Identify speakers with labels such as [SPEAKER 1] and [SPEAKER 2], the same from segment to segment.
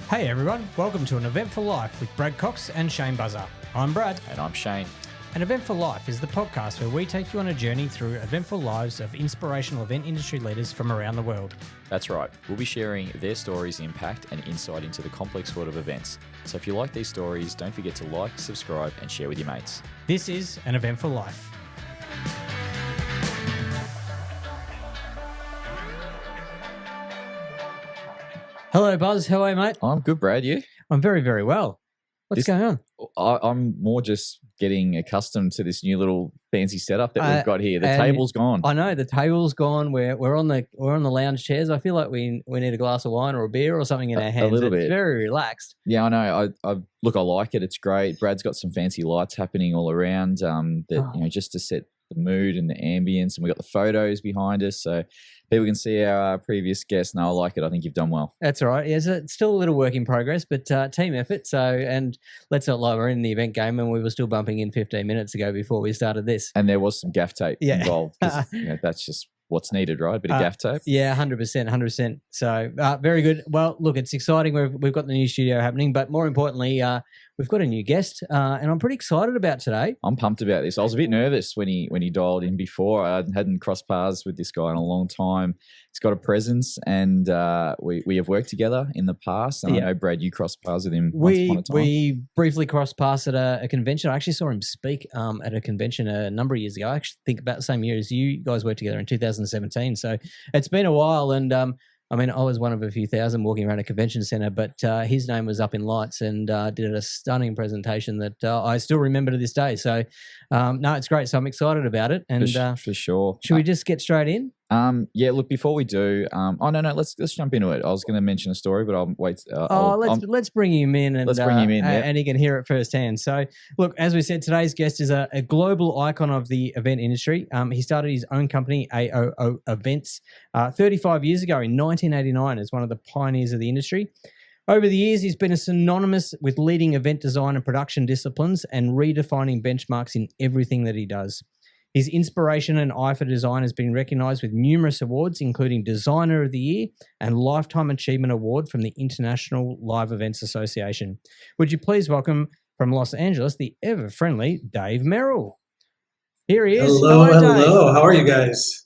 [SPEAKER 1] Hey everyone, welcome to An Eventful Life with Brad Cox and Shane Buzzer. I'm Brad.
[SPEAKER 2] And I'm Shane.
[SPEAKER 1] An Eventful Life is the podcast where we take you on a journey through eventful lives of inspirational event industry leaders from around the world.
[SPEAKER 2] That's right. We'll be sharing their stories' impact and insight into the complex world of events. So if you like these stories, don't forget to like, subscribe, and share with your mates.
[SPEAKER 1] This is An Eventful Life. Hello, Buzz. How are you, mate?
[SPEAKER 2] I'm good, Brad. You?
[SPEAKER 1] I'm very, very well. What's going on?
[SPEAKER 2] I'm more just getting accustomed to this new little fancy setup that we've got here. The table's gone.
[SPEAKER 1] I know the table's gone. We're on the lounge chairs. I feel like we need a glass of wine or a beer or something in our hands.
[SPEAKER 2] A little bit.
[SPEAKER 1] It's very relaxed.
[SPEAKER 2] Yeah, I know. I like it. It's great. Brad's got some fancy lights happening all around. Just to set the mood and the ambience, and we've got the photos behind us, so people can see our previous guests. No, I like it. I think you've done well.
[SPEAKER 1] That's all right. Yeah, so it's still a little work in progress, but team effort. So, and let's not lie, we're in the event game, and we were still bumping in 15 minutes ago before we started this.
[SPEAKER 2] And there was some gaff tape involved. That's just what's needed, right? A bit of gaff tape.
[SPEAKER 1] Yeah, 100%. So very good. Well, look, it's exciting. We've got the new studio happening, but more importantly, we've got a new guest, and I'm pretty excited about today.
[SPEAKER 2] I'm pumped about this. I was a bit nervous when he dialed in before. I hadn't crossed paths with this guy in a long time. He's got a presence, and we have worked together in the past. And I know, Brad, you crossed paths with him once upon a time.
[SPEAKER 1] We briefly crossed paths at a convention. I actually saw him speak at a convention a number of years ago. I actually think about the same year as you guys worked together in 2017. So it's been a while, and I was one of a few thousand walking around a convention center, but his name was up in lights and did a stunning presentation that I still remember to this day. So, no, it's great. So I'm excited about it. And
[SPEAKER 2] for sure.
[SPEAKER 1] Should we just get straight in?
[SPEAKER 2] Yeah. Look, before we do, let's jump into it. I was going to mention a story, but I'll wait.
[SPEAKER 1] Let's bring him in, and
[SPEAKER 2] let's bring him in,
[SPEAKER 1] and he can hear it firsthand. So, look, as we said, today's guest is a global icon of the event industry. He started his own company, AOO Events, 35 years ago in 1989, as one of the pioneers of the industry. Over the years, he's been synonymous with leading event design and production disciplines and redefining benchmarks in everything that he does. His inspiration and eye for design has been recognised with numerous awards, including Designer of the Year and Lifetime Achievement Award from the International Live Events Association. Would you please welcome from Los Angeles the ever-friendly Dave Merrell. Here he is.
[SPEAKER 3] Hello. How are you guys?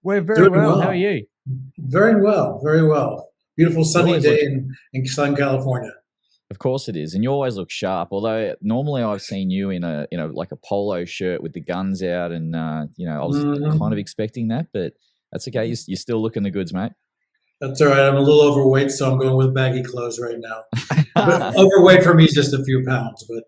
[SPEAKER 1] We're very well. How are you?
[SPEAKER 3] Very well. Beautiful sunny day in Southern California.
[SPEAKER 2] Of course it is, and you always look sharp. Although normally I've seen you in a like a polo shirt with the guns out, and I was kind of expecting that, but that's okay. You're still looking the goods, mate.
[SPEAKER 3] That's all right. I'm a little overweight, so I'm going with baggy clothes right now. But overweight for me is just a few pounds, but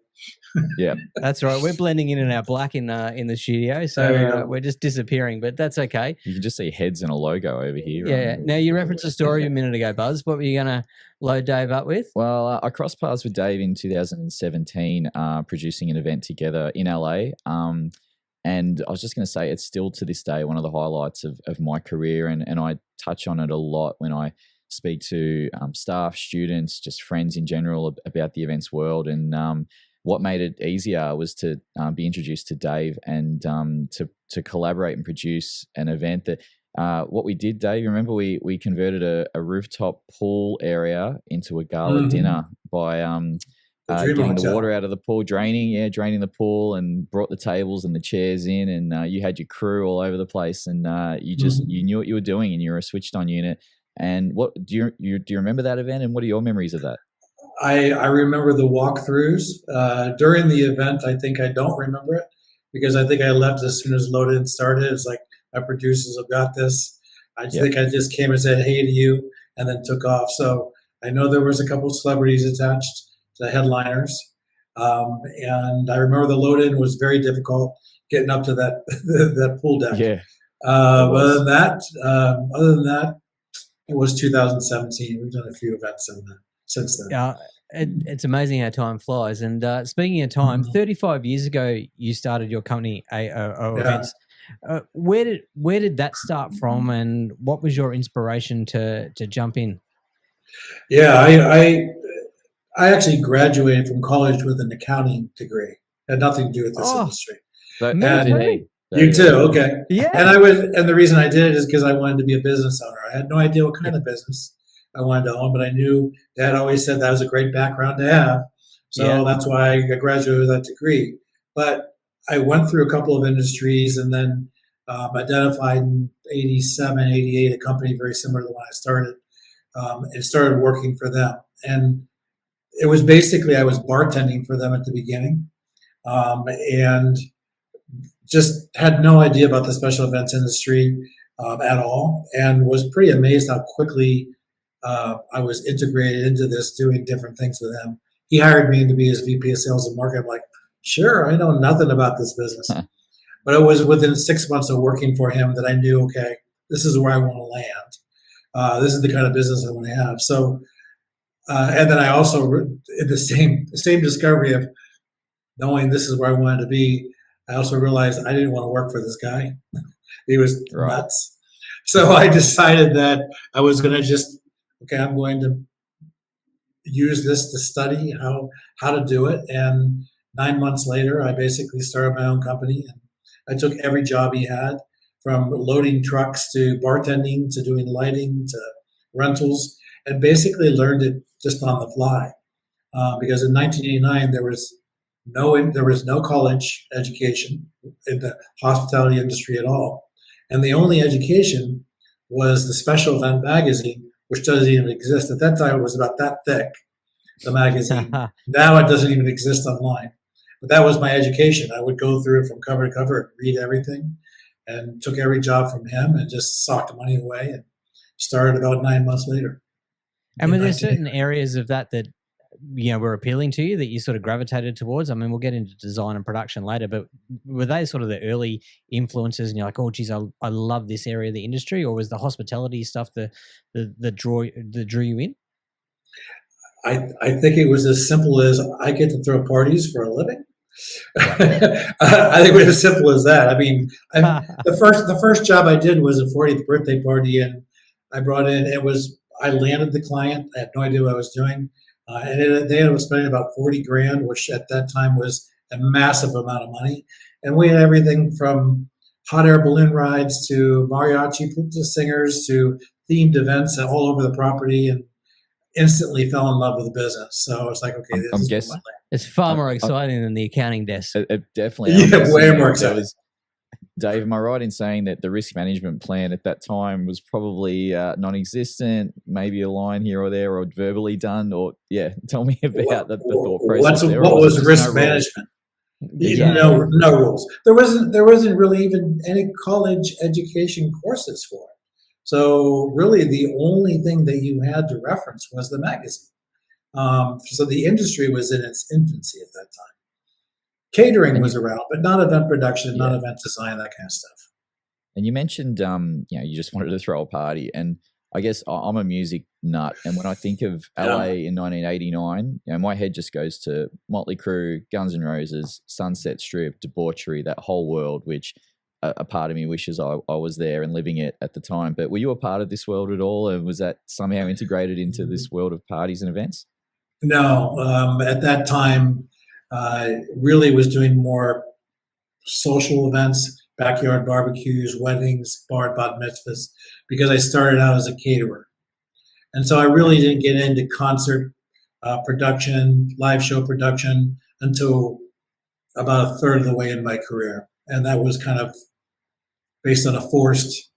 [SPEAKER 2] yeah,
[SPEAKER 1] that's right. We're blending in our black in the studio, so we're just disappearing, but that's okay.
[SPEAKER 2] You can just see heads and a logo over here.
[SPEAKER 1] Yeah. Now, you referenced a story a minute ago, Buzz. What were you going to load Dave up with?
[SPEAKER 2] Well, I crossed paths with Dave in 2017, producing an event together in LA. And I was just going to say, it's still to this day one of the highlights of my career, and I touch on it a lot when I speak to staff, students, just friends in general about the events world. And what made it easier was to be introduced to Dave and to collaborate and produce an event that what we did, Dave, remember we converted a rooftop pool area into a gala dinner by getting the water out of the pool, draining the pool, and brought the tables and the chairs in, and you had your crew all over the place, and you knew what you were doing, and you were a switched on unit. And what do you remember that event, and what are your memories of that?
[SPEAKER 3] I remember the walkthroughs during the event. I think I don't remember it because I think I left as soon as load-in started. It's like, my producers have got this. I think I just came and said hey to you, and then took off. So I know there was a couple of celebrities attached to the headliners, and I remember the load-in was very difficult getting up to that that pool deck.
[SPEAKER 2] Yeah.
[SPEAKER 3] Other than that, it was 2017. We've done a few events since then.
[SPEAKER 1] It's amazing how time flies. And speaking of time, 35 years ago, you started your company, AOO Events. Where did that start from, and what was your inspiration to jump in?
[SPEAKER 3] Yeah, I actually graduated from college with an accounting degree. It had nothing to do with this industry. You too, okay.
[SPEAKER 1] Yeah.
[SPEAKER 3] And the reason I did it is because I wanted to be a business owner. I had no idea what kind of business. I wanted to own, but I knew Dad always said that was a great background to have. So that's why I graduated with that degree. But I went through a couple of industries and then identified in 87, 88 a company very similar to when I started and started working for them. And it was basically I was bartending for them at the beginning and just had no idea about the special events industry at all, and was pretty amazed how quickly I was integrated into this, doing different things with him. He hired me to be his VP of Sales and Marketing. I'm like, sure, I know nothing about this business. But it was within 6 months of working for him that I knew, okay, this is where I want to land. This is the kind of business I want to have. So, and then I also, in the same discovery of knowing this is where I wanted to be, I also realized I didn't want to work for this guy. He was nuts. So I decided that I was going to just, okay, I'm going to use this to study how to do it. And 9 months later, I basically started my own company. And I took every job he had, from loading trucks to bartending to doing lighting to rentals, and basically learned it just on the fly. Because in 1989, there was no college education in the hospitality industry at all. And the only education was the Special Event magazine, which doesn't even exist. At that time, it was about that thick, the magazine. Now it doesn't even exist online. But that was my education. I would go through it from cover to cover and read everything, and took every job from him and just socked money away and started about 9 months later.
[SPEAKER 1] And were there certain areas of that were appealing to you that you sort of gravitated towards? I mean, we'll get into design and production later, but were they sort of the early influences and you're like, oh geez, I love this area of the industry? Or was the hospitality stuff that drew you in?
[SPEAKER 3] I think it was as simple as I get to throw parties for a living. I think it was as simple as that. I mean, the first job I did was a 40th birthday party, and I brought in, I landed the client. I had no idea what I was doing. And they ended up spending about 40 grand, which at that time was a massive amount of money. And we had everything from hot air balloon rides to mariachi singers to themed events all over the property, and instantly fell in love with the business. So I was like, okay, this is
[SPEAKER 2] guessing
[SPEAKER 1] it's far more exciting than the accounting desk.
[SPEAKER 2] It definitely.
[SPEAKER 3] Yeah, way more exciting.
[SPEAKER 2] Dave, am I right in saying that the risk management plan at that time was probably non-existent, maybe a line here or there, or verbally done? Or tell me about the thought process.
[SPEAKER 3] What was risk management? No rules. There wasn't really even any college education courses for it. So really, the only thing that you had to reference was the magazine. So the industry was in its infancy at that time. Catering was around, but not event production, not event design, that kind of stuff.
[SPEAKER 2] And you mentioned, you just wanted to throw a party, and I guess I'm a music nut. And when I think of LA in 1989, my head just goes to Motley Crue, Guns N' Roses, Sunset Strip, debauchery, that whole world, which a part of me wishes I was there and living it at the time. But were you a part of this world at all? And was that somehow integrated into this world of parties and events?
[SPEAKER 3] No, at that time, really was doing more social events, backyard barbecues, weddings, bar bat mitzvahs, because I started out as a caterer. And so I really didn't get into concert production, live show production until about a third of the way in my career. And that was kind of based on a forced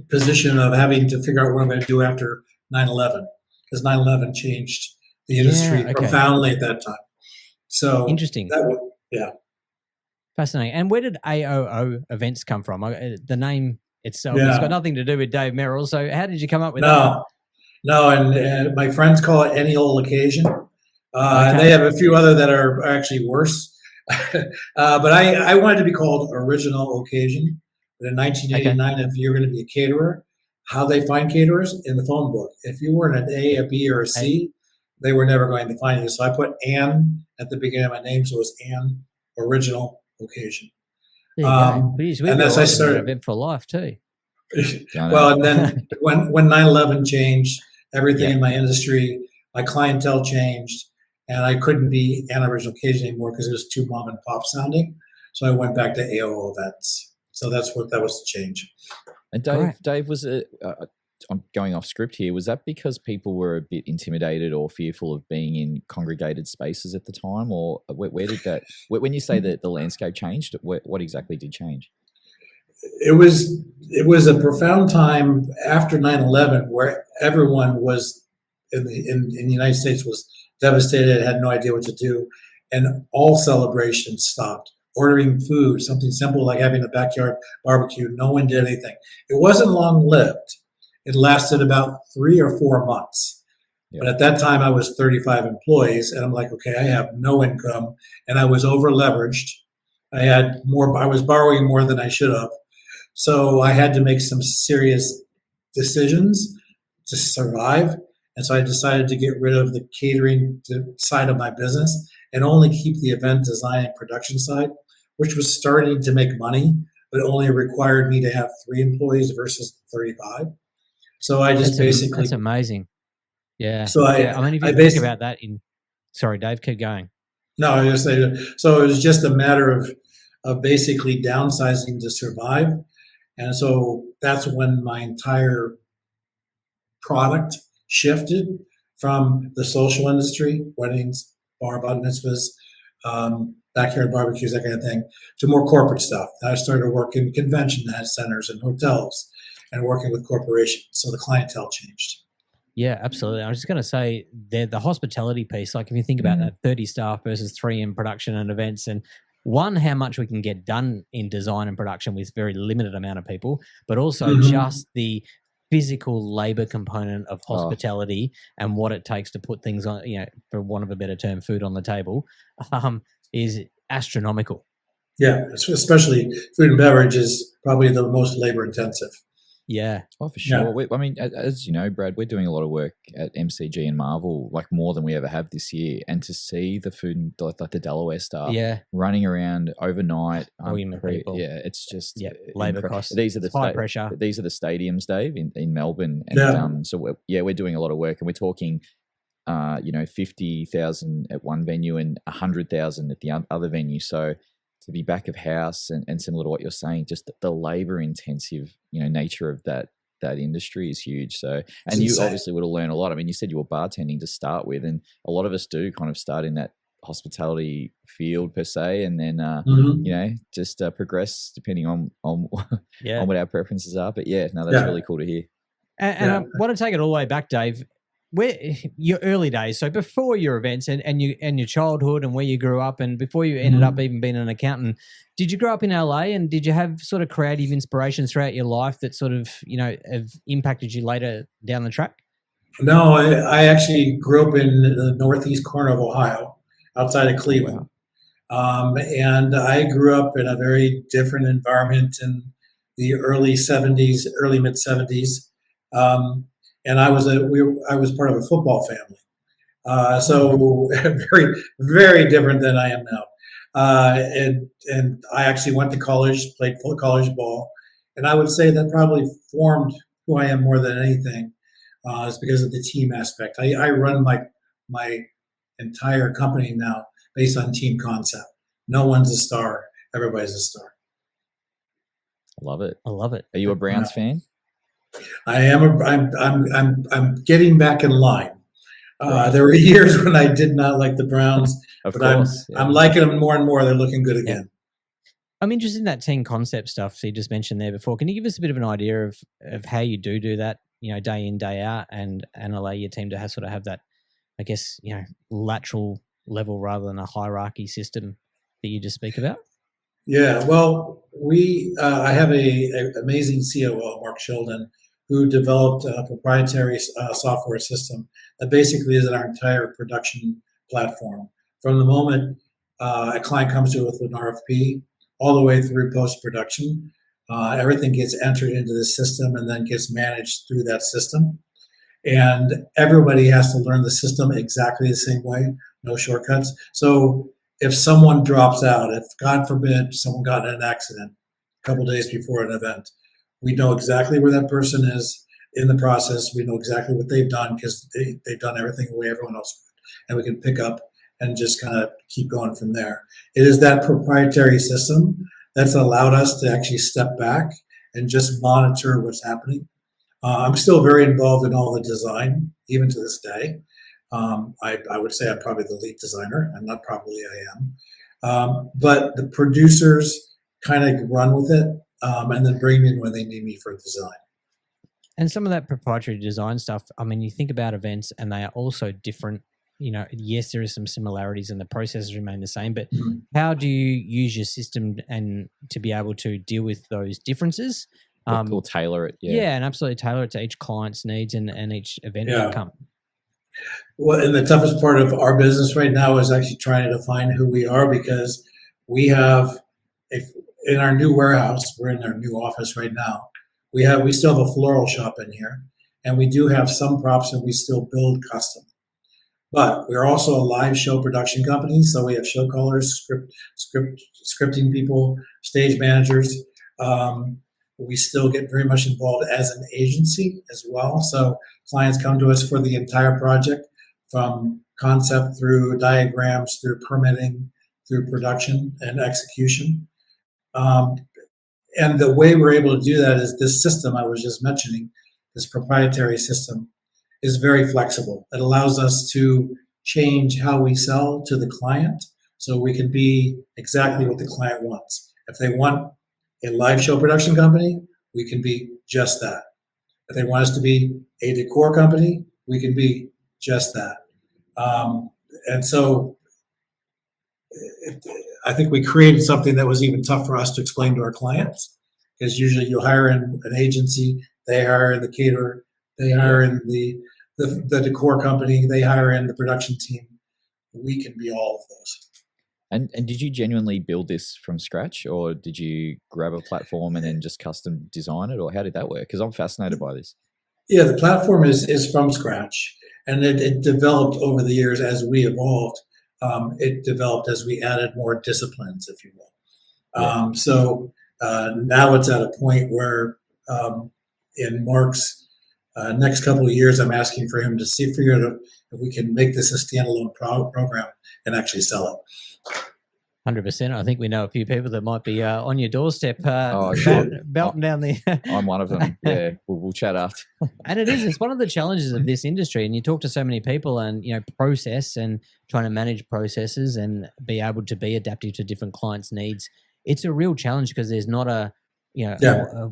[SPEAKER 3] position of having to figure out what I'm going to do after 9/11, because 9/11 changed the industry profoundly at that time. So
[SPEAKER 1] interesting. Fascinating. And where did AOO Events come from? The name itself has got nothing to do with Dave Merrell. So how did you come up with that?
[SPEAKER 3] No, and my friends call it any old occasion. And they have a few other that are actually worse. But I wanted to be called Original Occasion. But in 1989, if you're going to be a caterer, how they find caterers? In the phone book. If you weren't an A, a B, or a C, they were never going to find you. So I put Ann at the beginning of my name, so it was Ann Original Occasion.
[SPEAKER 1] And that's I started Eventful Life too.
[SPEAKER 3] Well, and then when 9/11 changed everything in my industry, my clientele changed, and I couldn't be Ann Original Occasion anymore because it was too mom and pop sounding. So I went back to AOO Events. So that was the change.
[SPEAKER 2] And Dave, was it? I'm going off script here. Was that because people were a bit intimidated or fearful of being in congregated spaces at the time, or where did that? When you say that the landscape changed, what exactly did change?
[SPEAKER 3] It was a profound time after 9/11 where everyone was in the United States was devastated, had no idea what to do, and all celebrations stopped. Ordering food, something simple like having a backyard barbecue, no one did anything. It wasn't long lived. It lasted about 3 or 4 months.
[SPEAKER 2] Yeah.
[SPEAKER 3] But at that time, I was 35 employees, and I'm like, okay, I have no income, and I was over leveraged. I was borrowing more than I should have. So I had to make some serious decisions to survive. And so I decided to get rid of the catering side of my business and only keep the event design and production side, which was starting to make money, but only required me to have 3 employees versus 35. So I just
[SPEAKER 1] that's amazing. Yeah.
[SPEAKER 3] So
[SPEAKER 1] I mean, if you think about that sorry, Dave, keep going.
[SPEAKER 3] No, I was saying, so it was just a matter of basically downsizing to survive. And so that's when my entire product shifted from the social industry, weddings, bar mitzvahs, backyard barbecues, that kind of thing, to more corporate stuff. I started working in convention centers and hotels and working with corporations. So the clientele changed.
[SPEAKER 1] Yeah, absolutely. I was just going to say the hospitality piece, like if you think about that 30 staff versus 3 in production and events, and one, how much we can get done in design and production with very limited amount of people, but also just the physical labor component of hospitality and what it takes to put things on, for want of a better term, food on the table, is astronomical.
[SPEAKER 3] Yeah, especially food and beverage is probably the most labor intensive.
[SPEAKER 2] Yeah. Oh, for sure. Yeah. I mean, as you know, Brad, we're doing a lot of work at MCG and Marvel, like more than we ever have this year. And to see the food and like the Delaware staff running around overnight. It's just
[SPEAKER 1] labor costs.
[SPEAKER 2] These are the
[SPEAKER 1] high pressure.
[SPEAKER 2] These are the stadiums, Dave, in Melbourne. And so we're doing a lot of work, and we're talking 50,000 at one venue and 100,000 at the other venue. So to be back of house and similar to what you're saying, just the labor intensive, nature of that industry is huge. So, and you obviously would have learned a lot. I mean, you said you were bartending to start with, and a lot of us do kind of start in that hospitality field per se, and then just progress depending on what our preferences are. But that's really cool to hear.
[SPEAKER 1] And I want to take it all the way back, Dave. Where your early days, so before your events and your childhood and where you grew up, and before you ended up even being an accountant, did you grow up in LA, and did you have sort of creative inspirations throughout your life that sort of have impacted you later down the track?
[SPEAKER 3] No, I actually grew up in the northeast corner of Ohio, outside of Cleveland, and I grew up in a very different environment in the early mid 70s. And I was part of a football family, so very, very different than I am now. And I actually went to college, played college ball, and I would say that probably formed who I am more than anything. Is because of the team aspect. I run my entire company now based on team concept. No one's a star; everybody's a star.
[SPEAKER 2] I love it.
[SPEAKER 1] Are
[SPEAKER 2] you a Browns fan?
[SPEAKER 3] I am. I'm getting back in line. There were years when I did not like the Browns, I'm liking them more and more. They're looking good again.
[SPEAKER 1] I'm interested in that team concept stuff. So you just mentioned there before. Can you give us a bit of an idea of how you do that? Day in, day out, and allow your team to have that, I guess, lateral level rather than a hierarchy system that you just speak about.
[SPEAKER 3] Yeah, well, I have a amazing COO, Mark Sheldon, who developed a proprietary software system that basically is our entire production platform. From the moment a client comes to us with an RFP, all the way through post-production, everything gets entered into the system and then gets managed through that system. And everybody has to learn the system exactly the same way, no shortcuts. So if someone drops out, if God forbid someone got in an accident a couple of days before an event, we know exactly where that person is in the process. We know exactly what they've done because they've done everything the way everyone else would. And we can pick up and just kind of keep going from there. It is that proprietary system that's allowed us to actually step back and just monitor what's happening. I'm still very involved in all the design, even to this day. I would say I'm probably the lead designer. I'm not probably, I am. But the producers kind of run with it, and then bring me in when they need me for design.
[SPEAKER 1] And some of that proprietary design stuff, I mean, you think about events and they are also different. Yes, there is some similarities and the processes remain the same, but how do you use your system and to be able to deal with those differences?
[SPEAKER 2] Or tailor it.
[SPEAKER 1] Yeah, and absolutely tailor it to each client's needs and each event outcome.
[SPEAKER 3] Well, and the toughest part of our business right now is actually trying to define who we are, because we have, in our new warehouse, we're in our new office right now. We still have a floral shop in here, and we do have some props, and we still build custom. But we're also a live show production company, so we have show callers, scripting people, stage managers. We still get very much involved as an agency as well. So clients come to us for the entire project, from concept through diagrams, through permitting, through production and execution. And the way we're able to do that is this system I was just mentioning, this proprietary system, is very flexible. It allows us to change how we sell to the client, so we can be exactly what the client wants. If they want a live show production company, we can be just that. If they want us to be a decor company, we can be just that. And so I think we created something that was even tough for us to explain to our clients, because usually you hire in an agency, they hire in the caterer, they hire in the decor company, they hire in the production team. We can be all of those.
[SPEAKER 2] And did you genuinely build this from scratch, or did you grab a platform and then just custom design it, or how did that work? Because I'm fascinated by this.
[SPEAKER 3] Yeah, the platform is from scratch, and it developed over the years as we evolved. It developed as we added more disciplines, if you will. So now it's at a point where in Mark's next couple of years, I'm asking for him to figure out if we can make this a standalone program and actually sell it.
[SPEAKER 1] 100%. I think we know a few people that might be on your doorstep,
[SPEAKER 2] sure.
[SPEAKER 1] belting down the.
[SPEAKER 2] I'm one of them. Yeah, we'll chat after.
[SPEAKER 1] And it's one of the challenges of this industry. And you talk to so many people, and process and trying to manage processes and be able to be adaptive to different clients' needs. It's a real challenge because there's not a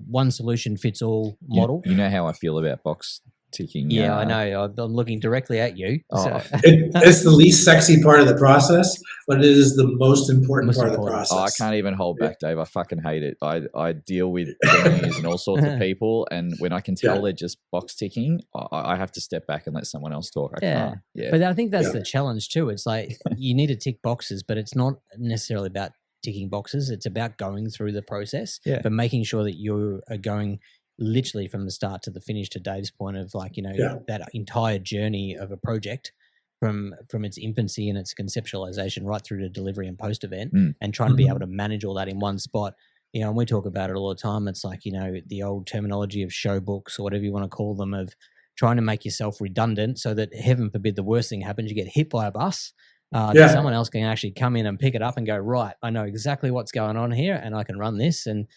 [SPEAKER 1] one solution fits all model.
[SPEAKER 2] You know how I feel about box ticking.
[SPEAKER 1] Yeah, I know. I'm looking directly at you. So.
[SPEAKER 3] It's the least sexy part of the process, but it is the most important part of the process.
[SPEAKER 2] I can't even hold back, Dave. I fucking hate it. I deal with venues and all sorts of people, and when I can tell they're just box ticking, I have to step back and let someone else talk. I can't. Yeah.
[SPEAKER 1] But I think that's the challenge too. It's like you need to tick boxes, but it's not necessarily about ticking boxes. It's about going through the process, but making sure that you are going literally from the start to the finish, to Dave's point of that entire journey of a project from its infancy and its conceptualization right through to delivery and post event, and trying to be able to manage all that in one spot. And we talk about it all the time. It's like, the old terminology of show books or whatever you want to call them, of trying to make yourself redundant so that, heaven forbid, the worst thing happens, you get hit by a bus. That someone else can actually come in and pick it up and go, right, I know exactly what's going on here and I can run this. And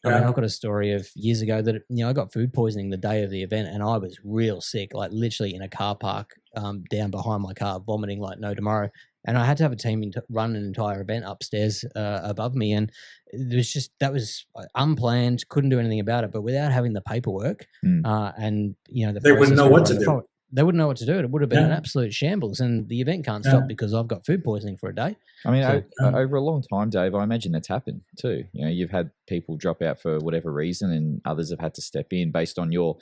[SPEAKER 1] I mean, I've got a story of years ago that, I got food poisoning the day of the event, and I was real sick, like literally in a car park down behind my car, vomiting like no tomorrow. And I had to have a team run an entire event upstairs above me. And that was unplanned, couldn't do anything about it. But without having the paperwork and,
[SPEAKER 3] they wouldn't know what to do.
[SPEAKER 1] They wouldn't know what to do. It would have been an absolute shambles, and the event can't stop because I've got food poisoning for a day.
[SPEAKER 2] I mean, over a long time, Dave, I imagine that's happened too. You've had people drop out for whatever reason, and others have had to step in based on your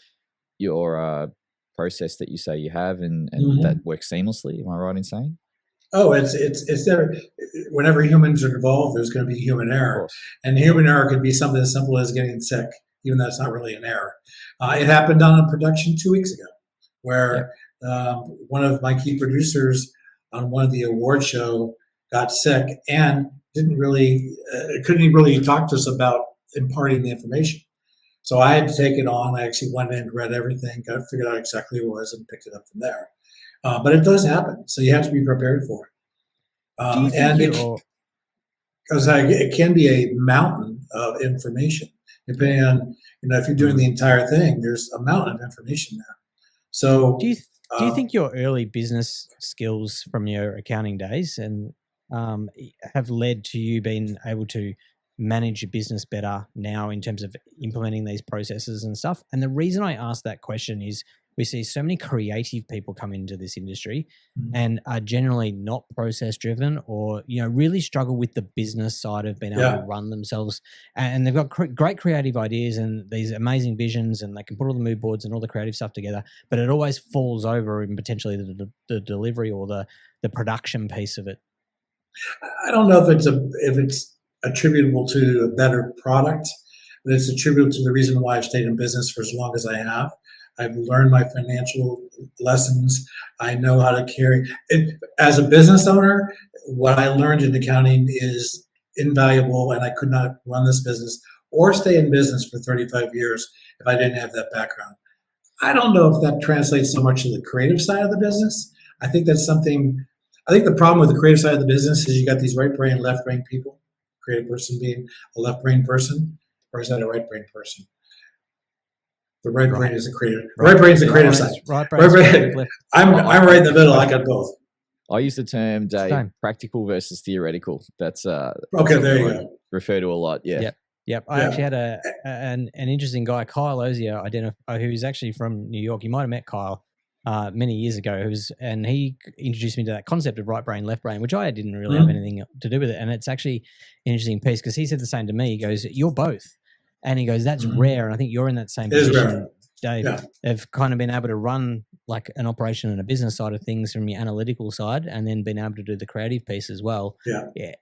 [SPEAKER 2] process that you say you have, and that works seamlessly. Am I right in saying?
[SPEAKER 3] Oh, it's there. Whenever humans are involved, there's going to be human error, and human error could be something as simple as getting sick, even though it's not really an error. It happened on a production 2 weeks ago, where one of my key producers on one of the award show got sick and couldn't really talk to us about imparting the information. So I had to take it on. I actually went in, read everything, figured out exactly what it was, and picked it up from there. But it does happen, so you have to be prepared for it. Because it can be a mountain of information. depending on, if you're doing the entire thing, there's a mountain of information there. So
[SPEAKER 1] Do you think your early business skills from your accounting days and have led to you being able to manage your business better now in terms of implementing these processes and stuff? And the reason I ask that question is we see so many creative people come into this industry and are generally not process driven, or really struggle with the business side of being able to run themselves. And they've got great creative ideas and these amazing visions, and they can put all the mood boards and all the creative stuff together, but it always falls over in potentially the delivery or the production piece of it.
[SPEAKER 3] I don't know if it's attributable to a better product, but it's attributable to the reason why I've stayed in business for as long as I have. I've learned my financial lessons. I know how to carry it. As a business owner, what I learned in accounting is invaluable, and I could not run this business or stay in business for 35 years if I didn't have that background. I don't know if that translates so much to the creative side of the business. I think the problem with the creative side of the business is you got these right brain, left brain people. Creative person being a left brain person, or is that a right brain person? The right brain is the creative. Right brain is the creative side. Right brain. I'm right in the middle. I got both.
[SPEAKER 2] I use the term, Dave, practical versus theoretical. That's
[SPEAKER 3] okay. There you go.
[SPEAKER 2] Refer to a lot. Yeah.
[SPEAKER 1] Yep. I actually had an interesting guy, Kyle Ozier, who's actually from New York. You might have met Kyle many years ago. And he introduced me to that concept of right brain, left brain, which I didn't really have anything to do with it. And it's actually an interesting piece because he said the same to me. He goes, "You're both." And he goes, "That's rare." And I think you're in that same position, Dave. Yeah. They've kind of been able to run like an operation and a business side of things from your analytical side, and then been able to do the creative piece as well. Yeah.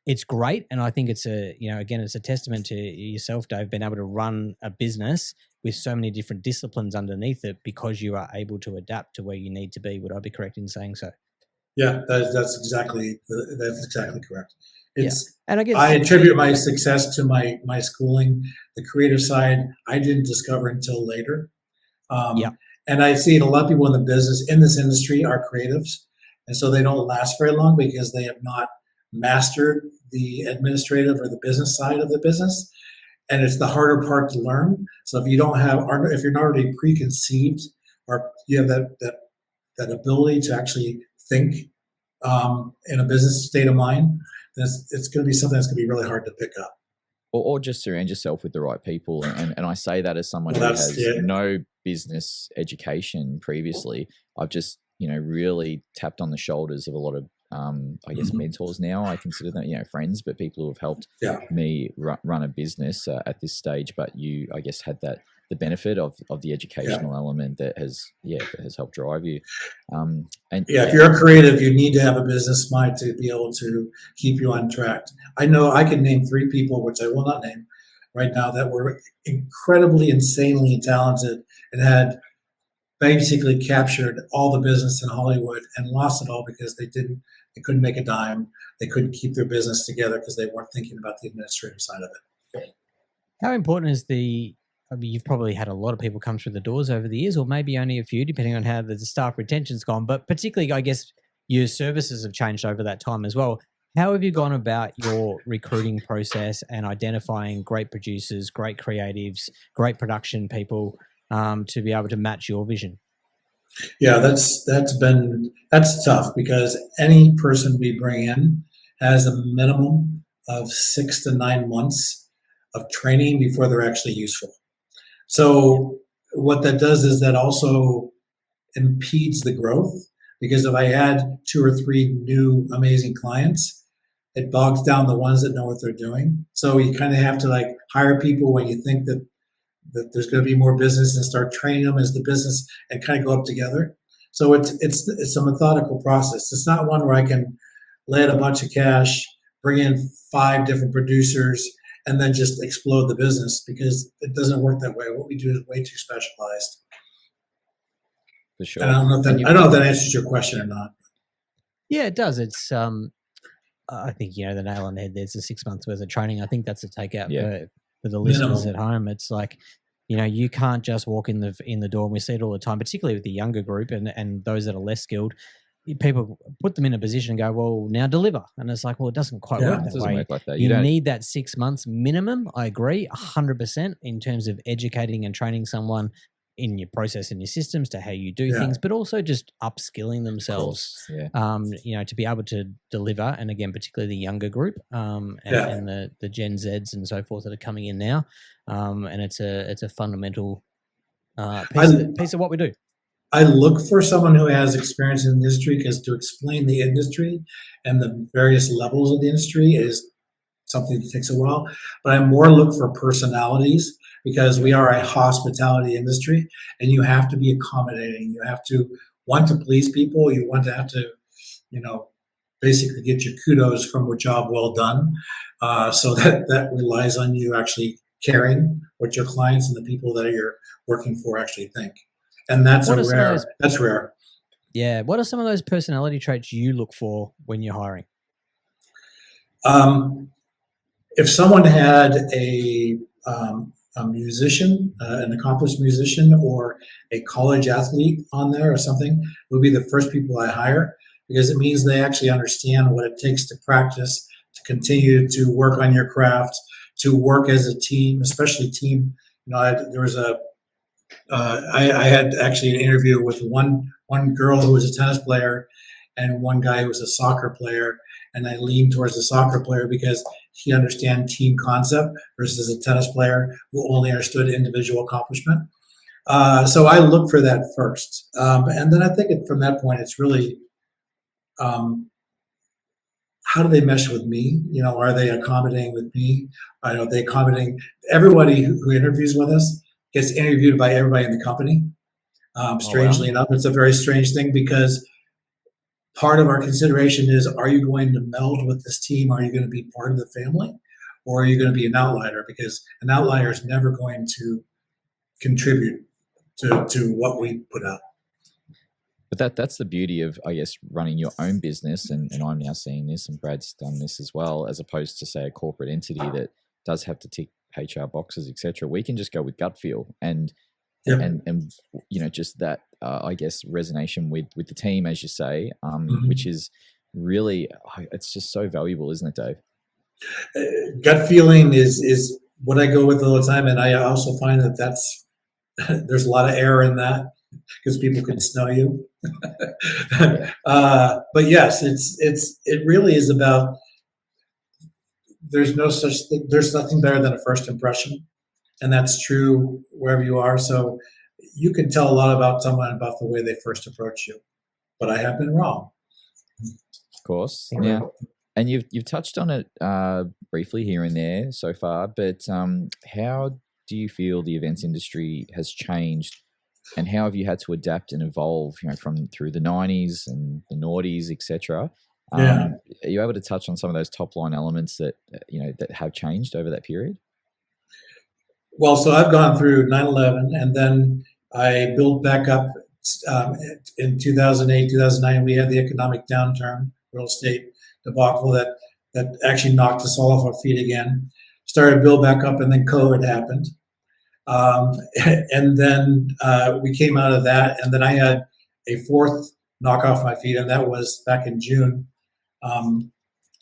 [SPEAKER 1] It's great. And I think it's it's a testament to yourself, Dave, being able to run a business with so many different disciplines underneath it because you are able to adapt to where you need to be. Would I be correct in saying so?
[SPEAKER 3] Yeah, that's exactly correct.
[SPEAKER 1] And
[SPEAKER 3] I attribute my success to my schooling. The creative side I didn't discover until later. And I see a lot of people in this industry are creatives, and so they don't last very long because they have not mastered the administrative or the business side of the business, and it's the harder part to learn. So if you're not already preconceived, or you have that ability to actually think in a business state of mind, it's going to be something that's going to be really hard to pick up.
[SPEAKER 2] Or just surround yourself with the right people. And I say that as someone who has no business education previously. I've just, really tapped on the shoulders of a lot of, mentors now. I consider them, friends, but people who have helped me run a business at this stage. But you, I guess, had the benefit of the educational element that has helped drive you. If
[SPEAKER 3] you're a creative, you need to have a business mind to be able to keep you on track. I know I can name 3 people, which I will not name right now, that were incredibly, insanely talented and had basically captured all the business in Hollywood and lost it all because they couldn't make a dime. They couldn't keep their business together because they weren't thinking about the administrative side of it.
[SPEAKER 1] How important is you've probably had a lot of people come through the doors over the years, or maybe only a few, depending on how the staff retention's gone. But particularly, I guess, your services have changed over that time as well. How have you gone about your recruiting process and identifying great producers, great creatives, great production people to be able to match your vision?
[SPEAKER 3] Yeah, that's tough because any person we bring in has a minimum of 6 to 9 months of training before they're actually useful. So what that does is that also impedes the growth, because if I add 2 or 3 new amazing clients, it bogs down the ones that know what they're doing. So you kind of have to hire people when you think that there's going to be more business, and start training them as the business and kind of go up together. So it's a methodical process. It's not one where I can lay out a bunch of cash, bring in 5 different producers, and then just explode the business, because it doesn't work that way. What we do is way too specialized.
[SPEAKER 2] For sure.
[SPEAKER 3] And I don't know if that answers your question or not.
[SPEAKER 1] Yeah, it does. It's I think the nail on the head. There's a 6 months worth of training. I think that's a takeout for the listeners at home. It's like, you can't just walk in the door, and we see it all the time, particularly with the younger group and those that are less skilled. people put them in a position and go, well, now deliver. And it's like, well, it doesn't quite work
[SPEAKER 2] It
[SPEAKER 1] that
[SPEAKER 2] doesn't
[SPEAKER 1] way.
[SPEAKER 2] work like that.
[SPEAKER 1] You need that 6 months minimum. I agree 100% in terms of educating and training someone in your process and your systems to how you do things, but also just upskilling themselves, to be able to deliver. And again, particularly the younger group and the Gen Zs and so forth that are coming in now. And it's a fundamental piece of what we do.
[SPEAKER 3] I look for someone who has experience in the industry, because to explain the industry and the various levels of the industry is something that takes a while. But I more look for personalities, because we are a hospitality industry and you have to be accommodating. You have to want to please people. You want to have to, basically get your kudos from a job well done. So that relies on you actually caring what your clients and the people that you're working for actually think. And that's rare.
[SPEAKER 1] Yeah. What are some of those personality traits you look for when you're hiring?
[SPEAKER 3] If someone had a musician, an accomplished musician, or a college athlete on there or something, it would be the first people I hire, because it means they actually understand what it takes to practice, to continue to work on your craft, to work as a team, especially team. I had actually an interview with one girl who was a tennis player and one guy who was a soccer player, and I leaned towards the soccer player because he understands team concept versus a tennis player who only understood individual accomplishment. So I look for that first, and then I think from that point it's really how do they mesh with me? Are they accommodating with me? Are they accommodating? Everybody who interviews with us gets interviewed by everybody in the company. Strangely enough, it's a very strange thing, because part of our consideration is, are you going to meld with this team? Are you going to be part of the family? Or are you going to be an outlier? Because an outlier is never going to contribute to what we put out.
[SPEAKER 2] But that's the beauty of, I guess, running your own business, and I'm now seeing this, and Brad's done this as well, as opposed to, say, a corporate entity that does have to tick HR boxes, etc. We can just go with gut feel and just that I guess resonation with the team, as you say, which is really, it's just so valuable, isn't it, Dave?
[SPEAKER 3] Gut feeling is what I go with all the time, and I also find that's there's a lot of error in that, because people can smell you. But yes, it really is about. There's no such thing. There's nothing better than a first impression, and that's true wherever you are. So you can tell a lot about someone about the way they first approach you. But I have been wrong.
[SPEAKER 2] Of course, yeah. And you've touched on it briefly here and there so far. But how do you feel the events industry has changed, and how have you had to adapt and evolve? Through the 90s and the noughties, etc. Are you able to touch on some of those top line elements that that have changed over that period?
[SPEAKER 3] Well, so I've gone through 9/11, and then I built back up in 2008, 2009. We had the economic downturn, real estate debacle that actually knocked us all off our feet again. Started to build back up, and then COVID happened. And then we came out of that, and then I had a fourth knock off my feet, and that was back in June.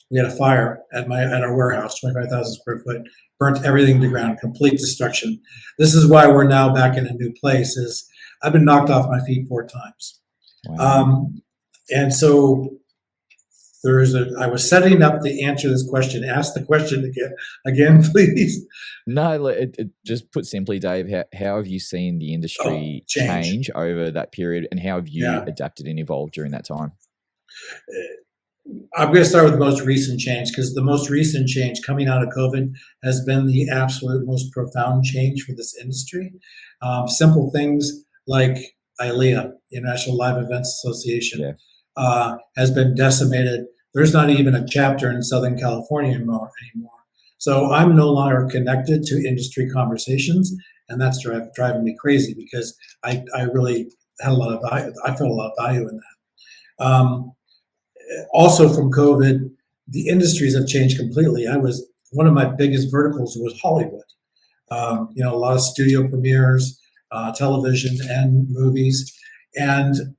[SPEAKER 3] We had a fire at our warehouse, 25,000 square foot, burnt everything to ground, complete destruction. This is why we're now back in a new place. Is I've been knocked off my feet 4 times. Wow. And so I was setting up to answer this question. Ask the question again, please.
[SPEAKER 2] No, it just put simply, Dave, how have you seen the industry change over that period, and how have you adapted and evolved during that time?
[SPEAKER 3] I'm going to start with the most recent change, because the most recent change coming out of COVID has been the absolute most profound change for this industry. Simple things like ILEA, International Live Events Association, has been decimated. There's not even a chapter in Southern California anymore. So I'm no longer connected to industry conversations, and that's driving me crazy, because I really had a lot of value. I felt a lot of value in that. Also from COVID, the industries have changed completely. One of my biggest verticals was Hollywood. A lot of studio premieres, television and movies. And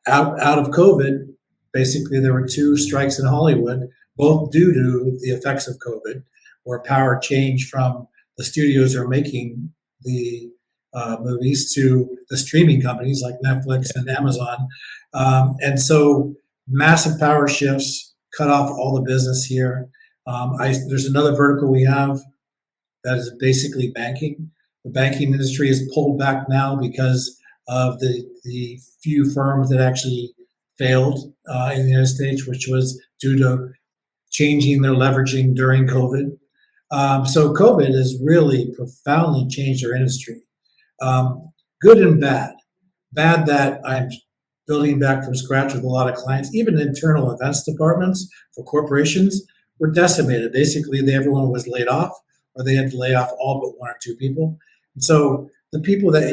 [SPEAKER 3] out of COVID, basically there were 2 strikes in Hollywood, both due to the effects of COVID, where power changed from the studios who are making the movies to the streaming companies like Netflix and Amazon. And so massive power shifts cut off all the business here. There's another vertical we have that is basically banking. The banking industry is pulled back now because of the few firms that actually failed in the United States, which was due to changing their leveraging during COVID. So COVID has really profoundly changed our industry, good and bad. Bad that I'm building back from scratch with a lot of clients. Even internal events departments for corporations were decimated. Basically, everyone was laid off, or they had to lay off all but 1 or 2 people. And so the people that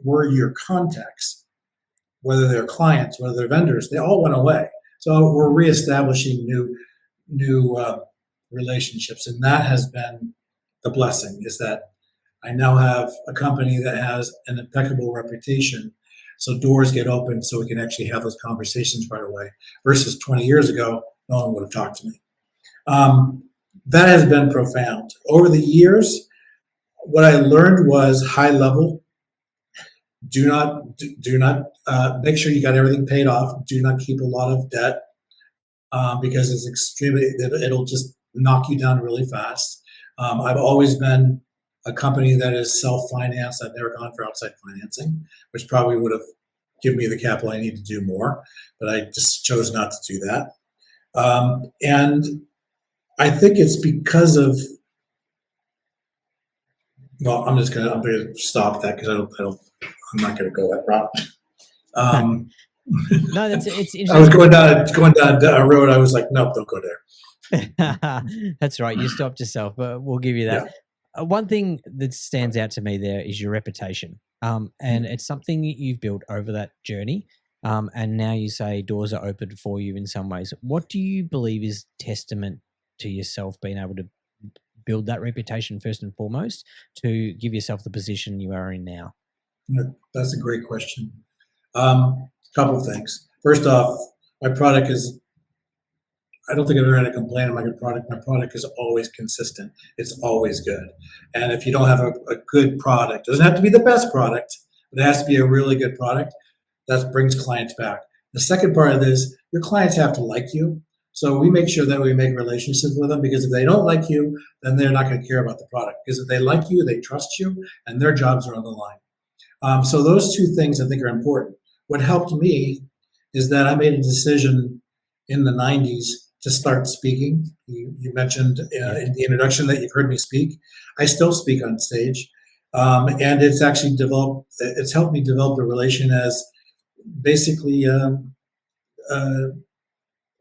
[SPEAKER 3] were your contacts, whether they're clients, whether they're vendors, they all went away. So we're reestablishing new relationships, and that has been the blessing. Is that I now have a company that has an impeccable reputation, so doors get open, so we can actually have those conversations right away. Versus 20 years ago, no one would have talked to me. That has been profound over the years. What I learned was high level. Do not make sure you got everything paid off. Do not keep a lot of debt because it's it'll just knock you down really fast. I've always been a company that is self-financed. I've never gone for outside financing, which probably would have given me the capital I need to do more, but I just chose not to do that. And I think it's because of, well, I'm gonna stop that because I'm not gonna go that route.
[SPEAKER 1] No, it's interesting.
[SPEAKER 3] I was going down a road. I was like, nope, don't go there.
[SPEAKER 1] That's right. You stopped yourself, but we'll give you that.
[SPEAKER 3] Yeah.
[SPEAKER 1] One thing that stands out to me there is your reputation. And it's something that you've built over that journey. And now you say doors are open for you in some ways. What do you believe is testament to yourself being able to build that reputation first and foremost to give yourself the position you are in now?
[SPEAKER 3] That's a great question. Couple of things. First off, my product is, I don't think I've ever had a complaint on my product. My product is always consistent. It's always good. And if you don't have a good product, it doesn't have to be the best product, but it has to be a really good product. That brings clients back. The second part of this, your clients have to like you. So we make sure that we make relationships with them, because if they don't like you, then they're not going to care about the product. Because if they like you, they trust you, and their jobs are on the line. So those 2 things I think are important. What helped me is that I made a decision in the 90s to start speaking. You mentioned in the introduction that you've heard me speak. I still speak on stage. And it's actually it's helped me develop a relation as basically a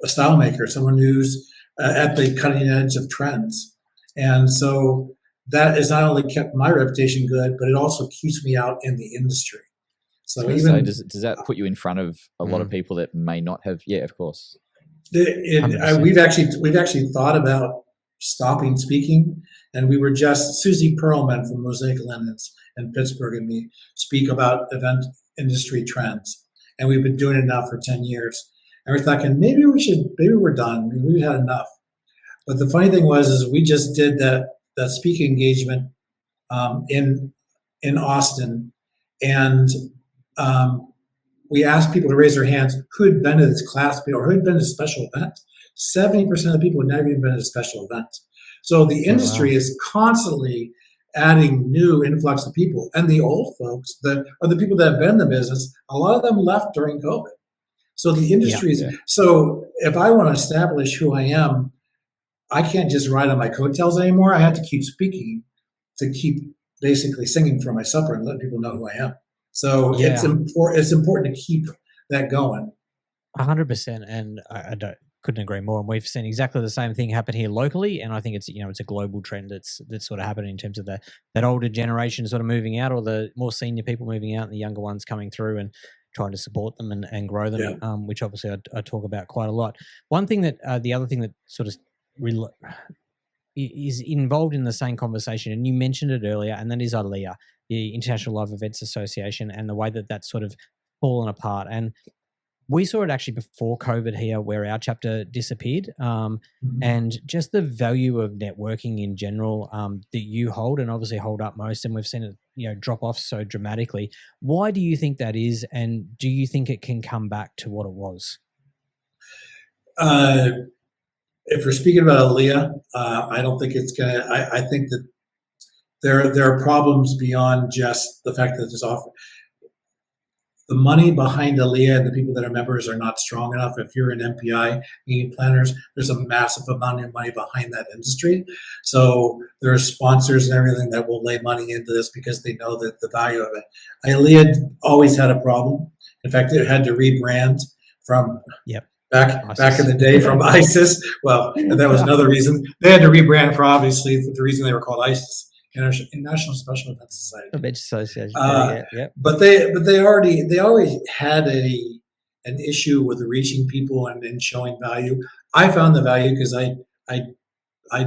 [SPEAKER 3] style maker, someone who's at the cutting edge of trends. And so that has not only kept my reputation good, but it also keeps me out in the industry. So even
[SPEAKER 2] does that put you in front of a lot of people that may not have? Yeah, of course.
[SPEAKER 3] We've actually thought about stopping speaking, and we were just Susie Perlman from Mosaic Linens in Pittsburgh and me speak about event industry trends, and we've been doing it now for 10 years. And we're thinking maybe we're done. Maybe we've had enough. But the funny thing is we just did that speaking engagement in Austin, and we asked people to raise their hands who had been to this class or who had been to a special event. 70% of the people had never even been to a special event. So the industry is constantly adding new influx of people. And the old folks, the people that have been in the business, a lot of them left during COVID. So the industry is, so if I want to establish who I am, I can't just ride on my coattails anymore. I have to keep speaking to keep basically singing for my supper and let people know who I am. So it's important to keep that going.
[SPEAKER 1] 100%, and I couldn't agree more. And we've seen exactly the same thing happen here locally, and I think it's it's a global trend that's sort of happening in terms of that older generation sort of moving out, or the more senior people moving out, and the younger ones coming through and trying to support them and grow them, which obviously I talk about quite a lot. One thing that the other thing that sort of is involved in the same conversation, and you mentioned it earlier, and that is ILEA, the International Live Events Association, and the way that that's sort of fallen apart. And we saw it actually before COVID here, where our chapter disappeared, and just the value of networking in general that you hold and obviously hold up most, and we've seen it, drop off so dramatically. Why do you think that is, and do you think it can come back to what it was?
[SPEAKER 3] If we're speaking about Aaliyah, I don't think it's gonna. I think that there are problems beyond just the fact that it's offer. The money behind Aaliyah and the people that are members are not strong enough. If you're an MPI, meeting planners, there's a massive amount of money behind that industry. So there are sponsors and everything that will lay money into this because they know that the value of it. Aaliyah always had a problem. In fact, it had to rebrand from back in the day from ISIS. Well, and that was another reason. They had to rebrand for obviously the reason they were called ISIS. International Special Events Society.
[SPEAKER 1] Events Association.
[SPEAKER 3] But they already had an issue with reaching people and showing value. I found the value because I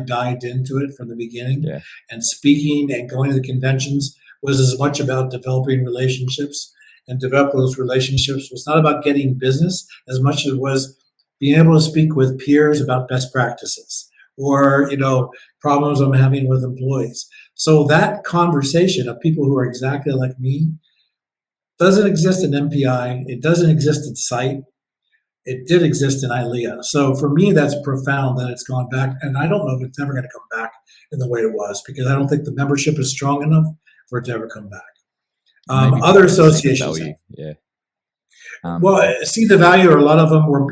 [SPEAKER 3] dived into it from the beginning, and speaking and going to the conventions was as much about developing relationships, and develop those relationships was not about getting business as much as it was being able to speak with peers about best practices or problems I'm having with employees. So that conversation of people who are exactly like me doesn't exist in MPI. It doesn't exist in SITE. It did exist in ILEA. So for me, that's profound that it's gone back. And I don't know if it's ever going to come back in the way it was because I don't think the membership is strong enough for it to ever come back. Other associations. See the value, or a lot of them were,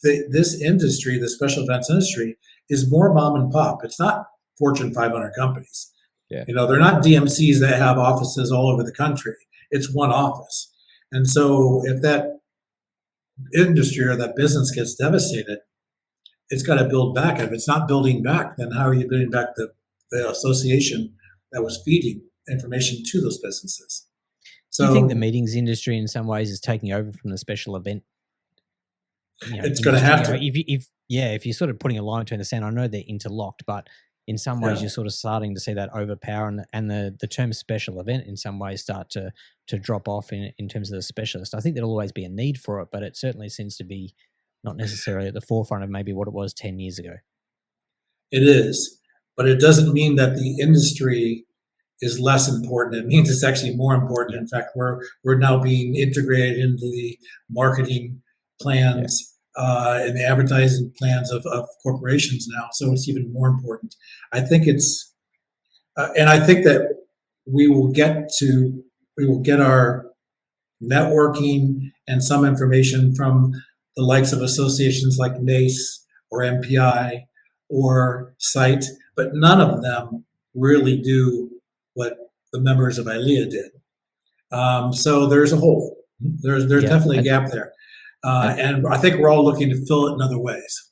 [SPEAKER 3] this industry, the special events industry, is more mom and pop. It's not Fortune 500 companies. They're not DMCs that have offices all over the country. It's one office. And so if that industry or that business gets devastated, it's got to build back. If it's not building back, then how are you building back the association that was feeding information to those businesses? So,
[SPEAKER 1] do you think the meetings industry in some ways is taking over from the special event?
[SPEAKER 3] It's going to have to.
[SPEAKER 1] If you're sort of putting a line between the sand, I know they're interlocked, but in some ways you're sort of starting to see that overpower and the term special event in some ways start to drop off in terms of the specialist. I think there'll always be a need for it, but it certainly seems to be not necessarily at the forefront of maybe what it was 10 years ago.
[SPEAKER 3] It is, but it doesn't mean that the industry is less important. It means it's actually more important. In fact, we're now being integrated into the marketing plans and the advertising plans of corporations now. So it's even more important. I think it's, and I think that we will get our networking and some information from the likes of associations like NACE or MPI or SITE, but none of them really do what the members of ILEA did. So there's a hole. There's definitely a gap there. And I think we're all looking to fill it in other ways.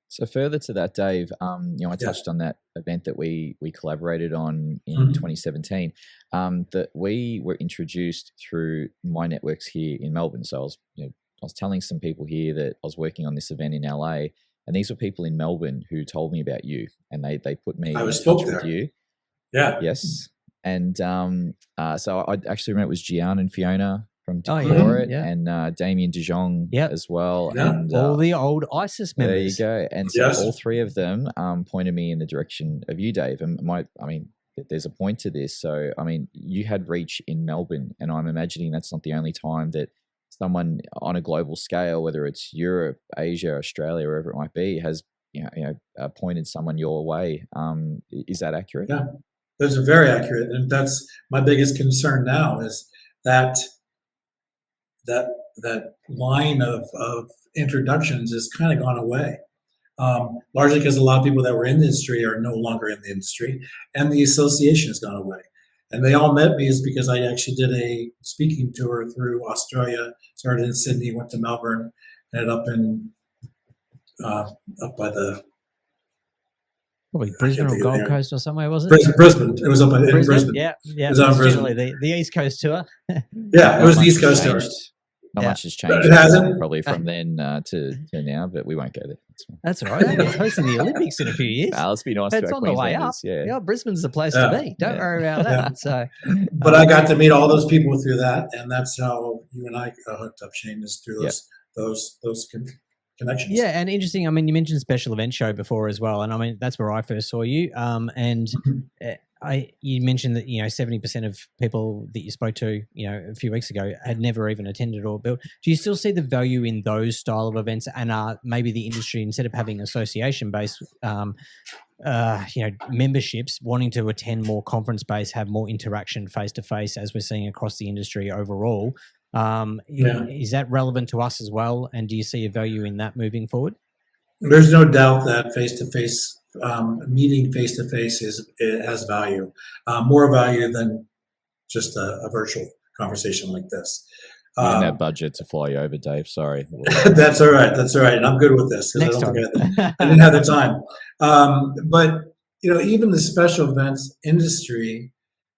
[SPEAKER 2] So further to that, Dave, I touched on that event that we collaborated on in 2017, that we were introduced through my networks here in Melbourne. So I was telling some people here that I was working on this event in LA, and these were people in Melbourne who told me about you, and they put me in touch with you.
[SPEAKER 3] Yeah.
[SPEAKER 2] Yes. And so I actually remember it was Gian and Fiona from Decorate and Damien De Jong as well.
[SPEAKER 3] Yeah.
[SPEAKER 2] And
[SPEAKER 1] all the old ISIS members.
[SPEAKER 2] There you go. And so all three of them pointed me in the direction of you, Dave. And there's a point to this. So, you had reach in Melbourne, and I'm imagining that's not the only time that someone on a global scale, whether it's Europe, Asia, Australia, wherever it might be, has pointed someone your way. Is that accurate?
[SPEAKER 3] Yeah, that's very accurate, and that's my biggest concern now is that line of introductions has kind of gone away, largely because a lot of people that were in the industry are no longer in the industry, and the association has gone away. And they all met me is because I actually did a speaking tour through Australia, started in Sydney, went to Melbourne, ended up in up by the
[SPEAKER 1] probably Brisbane or Gold Coast or somewhere, was it?
[SPEAKER 3] Brisbane. It was up in Brisbane.
[SPEAKER 1] Yeah.
[SPEAKER 3] It was on Brisbane.
[SPEAKER 1] Generally the East Coast tour.
[SPEAKER 3] Yeah, it was the East Coast tour.
[SPEAKER 2] Not much has changed.
[SPEAKER 3] It hasn't.
[SPEAKER 2] Probably from then to now, but we won't go there.
[SPEAKER 1] That's all right. They're hosting the Olympics in a few years.
[SPEAKER 2] Let's be nice.
[SPEAKER 1] It's
[SPEAKER 2] to
[SPEAKER 1] on the way up. Yeah, Brisbane's the place to be. Don't worry about that. So,
[SPEAKER 3] but I got to meet all those people through that, and that's how you and I hooked up, Shane, is through connections.
[SPEAKER 1] Yeah, and interesting. I mean, you mentioned special event show before as well, and I mean that's where I first saw you. And you mentioned that 70% of people that you spoke to a few weeks ago had never even attended or built. Do you still see the value in those style of events, and maybe the industry, instead of having association based memberships, wanting to attend more conference based, have more interaction face to face, as we're seeing across the industry overall? Is that relevant to us as well? And do you see a value in that moving forward?
[SPEAKER 3] There's no doubt that face-to-face meeting face-to-face has value, more value than just a virtual conversation like this.
[SPEAKER 2] That budget to fly you over, Dave. Sorry.
[SPEAKER 3] That's all right. That's all right. And I'm good with this because I didn't have the time. But even the special events industry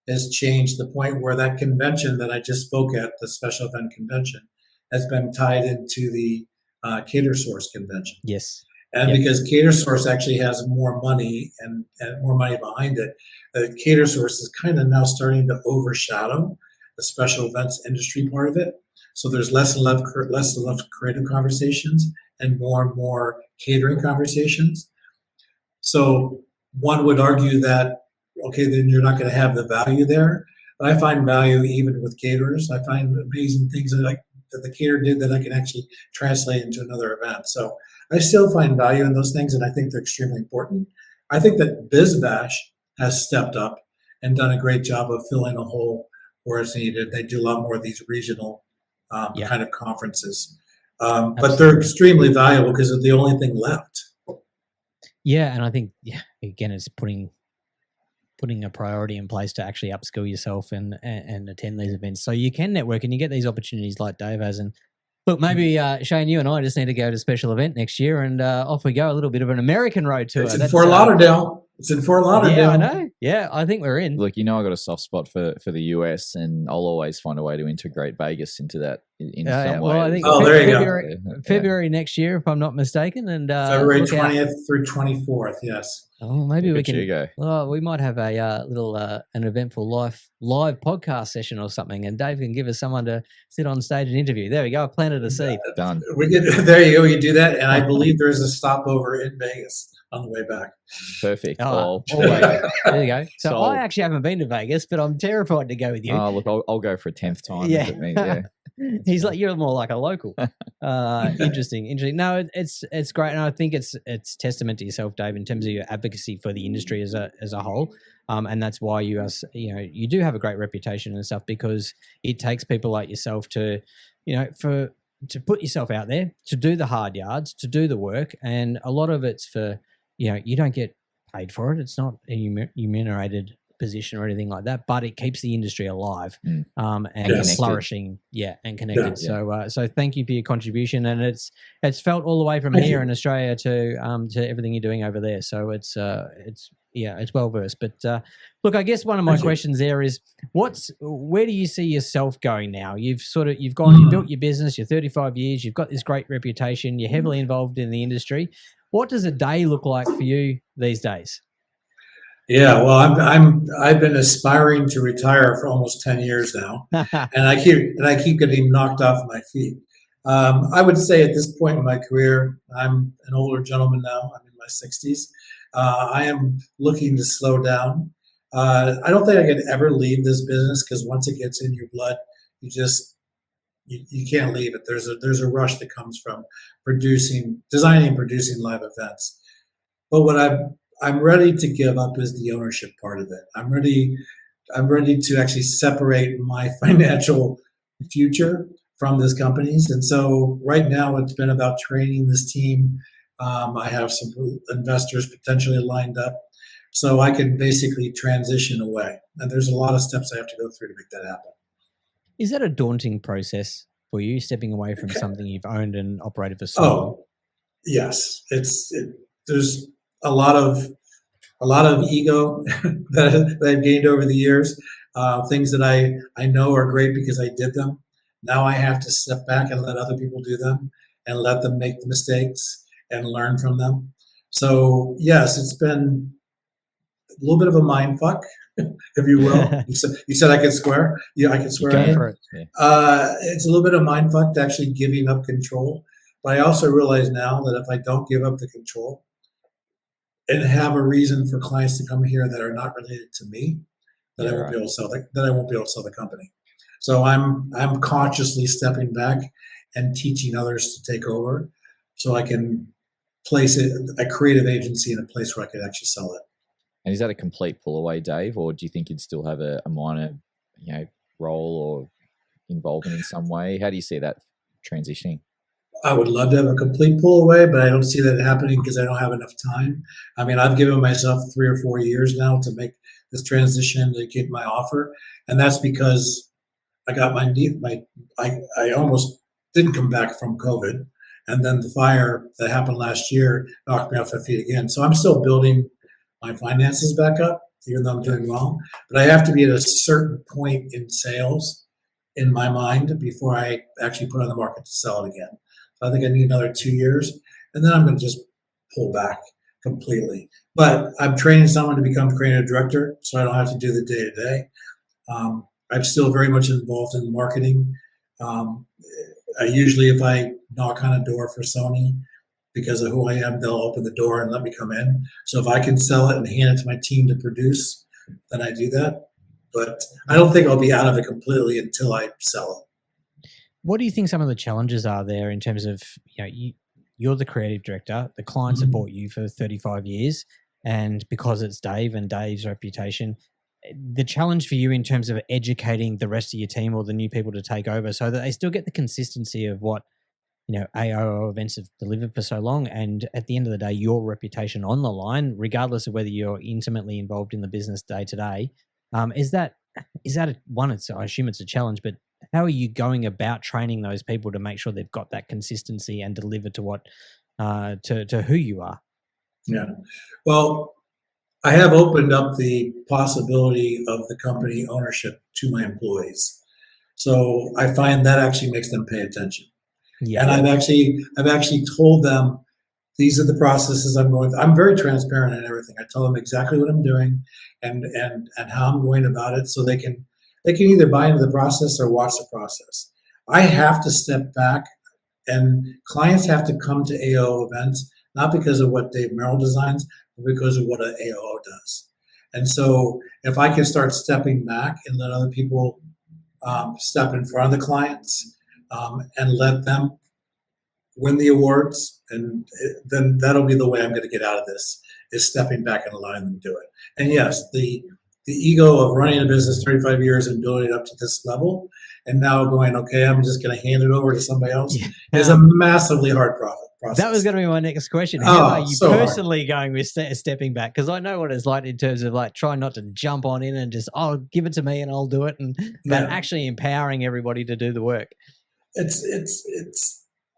[SPEAKER 3] has changed to the point where that convention that I just spoke at, the special event convention, has been tied into the Cater Source convention.
[SPEAKER 1] Yes.
[SPEAKER 3] And because Cater Source actually has more money and more money behind it, the Cater Source is kind of now starting to overshadow the special events industry part of it. So there's less and less creative conversations and more catering conversations. So one would argue that, okay, then you're not going to have the value there. But I find value even with caterers. I find amazing things that the caterer did that I can actually translate into another event. So I still find value in those things, and I think they're extremely important. I think that BizBash has stepped up and done a great job of filling a hole where it's needed. They do a lot more of these regional kind of conferences. But they're extremely valuable because they're the only thing left.
[SPEAKER 1] Yeah, and I think, again, it's putting a priority in place to actually upskill yourself and attend these events so you can network and you get these opportunities like Dave has. And look, maybe Shane, you and I just need to go to a special event next year, and off we go. A little bit of an American road tour.
[SPEAKER 3] It's in Fort Lauderdale. It's in Fort Lauderdale.
[SPEAKER 1] Yeah, I know. Yeah, I think we're in.
[SPEAKER 2] Look, I got a soft spot for the US, and I'll always find a way to integrate Vegas into that in some way.
[SPEAKER 1] Well, I think
[SPEAKER 3] there you
[SPEAKER 1] go. February next year, if I'm not mistaken, and
[SPEAKER 3] February 20th through 24th. Yes.
[SPEAKER 1] Oh, maybe we can.
[SPEAKER 2] Go.
[SPEAKER 1] Well, we might have a little an Eventful Life live podcast session or something, and Dave can give us someone to sit on stage and interview. There we go. I planted a seed.
[SPEAKER 2] Done.
[SPEAKER 3] There you go. You do that, and I believe there is a stopover in Vegas on the way back.
[SPEAKER 2] Perfect.
[SPEAKER 1] Oh, always. There you go. So I actually haven't been to Vegas, but I'm terrified to go with you.
[SPEAKER 2] Oh, look, I'll go for a 10th time.
[SPEAKER 1] Yeah. He's like, you're more like a local. Interesting. No, it's great, and I think it's testament to yourself, Dave, in terms of your advocacy for the industry as a whole. And that's why you do have a great reputation and stuff, because it takes people like yourself to put yourself out there, to do the hard yards, to do the work, and a lot of it's for you don't get paid for it. It's not a remunerated position or anything like that, but it keeps the industry alive and flourishing, and connected. Yeah. So thank you for your contribution, and it's felt all the way from here in Australia to everything you're doing over there. So it's well versed. But look, I guess one of my questions there is, where do you see yourself going now? You've built your business. You're 35 years. You've got this great reputation. You're heavily involved in the industry. What does a day look like for you these days?
[SPEAKER 3] Yeah, well, I've been aspiring to retire for almost 10 years now, and I keep getting knocked off my feet. I would say at this point in my career, I'm an older gentleman now. I'm in my 60s. I am looking to slow down. I don't think I could ever leave this business, because once it gets in your blood, you can't leave it. There's a rush that comes from designing and producing live events. But what I'm ready to give up is the ownership part of it. I'm ready to actually separate my financial future from this company's. And so right now it's been about training this team. I have some investors potentially lined up, so I can basically transition away. And there's a lot of steps I have to go through to make that happen.
[SPEAKER 1] Is that a daunting process for you, stepping away from something you've owned and operated for so long?
[SPEAKER 3] Oh, yes. There's a lot of ego that I've gained over the years. Things that I know are great because I did them. Now I have to step back and let other people do them, and let them make the mistakes and learn from them. So yes, it's been a little bit of a mind fuck, if you will. You said I could swear. Yeah, I could swear.
[SPEAKER 1] Go for it.
[SPEAKER 3] It's a little bit of mind fuck to actually giving up control. But I also realize now that if I don't give up the control and have a reason for clients to come here that are not related to me, that I won't be able to sell that I won't be able to sell the company. So I'm consciously stepping back and teaching others to take over, so I can place a creative agency in a place where I could actually sell it.
[SPEAKER 2] And is that a complete pull away, Dave, or do you think you'd still have a minor, role or involvement in some way? How do you see that transitioning?
[SPEAKER 3] I would love to have a complete pull away, but I don't see that happening because I don't have enough time. I mean, I've given myself 3 or 4 years now to make this transition to get my offer, and that's because I got I almost didn't come back from COVID, and then the fire that happened last year knocked me off my feet again. So I'm still building my finances back up, even though I'm doing well. But I have to be at a certain point in sales in my mind before I actually put it on the market to sell it again. So I think I need another 2 years, and then I'm going to just pull back completely. But I'm training someone to become creative director, so I don't have to do the day-to-day. I'm still very much involved in marketing. I usually, if I knock on a door for Sony, because of who I am, they'll open the door and let me come in. So if I can sell it and hand it to my team to produce, then I do that. But I don't think I'll be out of it completely until I sell it.
[SPEAKER 1] What do you think some of the challenges are there in terms of, you're the creative director, the clients have bought you for 35 years, and because it's Dave and Dave's reputation, the challenge for you in terms of educating the rest of your team or the new people to take over so that they still get the consistency of what, AOO Events have delivered for so long, and at the end of the day, your reputation on the line, regardless of whether you're intimately involved in the business day to day. Is that one? I assume it's a challenge, but how are you going about training those people to make sure they've got that consistency and deliver to what to who you are?
[SPEAKER 3] Yeah, well, I have opened up the possibility of the company ownership to my employees, so I find that actually makes them pay attention. Yeah. And I've actually told them, these are the processes I'm going through. I'm very transparent in everything. I tell them exactly what I'm doing and how I'm going about it, so they can either buy into the process or watch the process. I have to step back, and clients have to come to AOO Events, not because of what Dave Merrell designs, but because of what an AOO does. And so if I can start stepping back and let other people step in front of the clients and let them win the awards, and then that'll be the way I'm going to get out of this, is stepping back and allowing them to do it. And yes, the ego of running a business 35 years and building it up to this level, and now going, okay, I'm just going to hand it over to somebody else, is a massively hard process.
[SPEAKER 1] That was going to be my next question. How are you personally going with stepping back? Because I know what it's like in terms of trying not to jump on in and just, give it to me and I'll do it, but actually empowering everybody to do the work.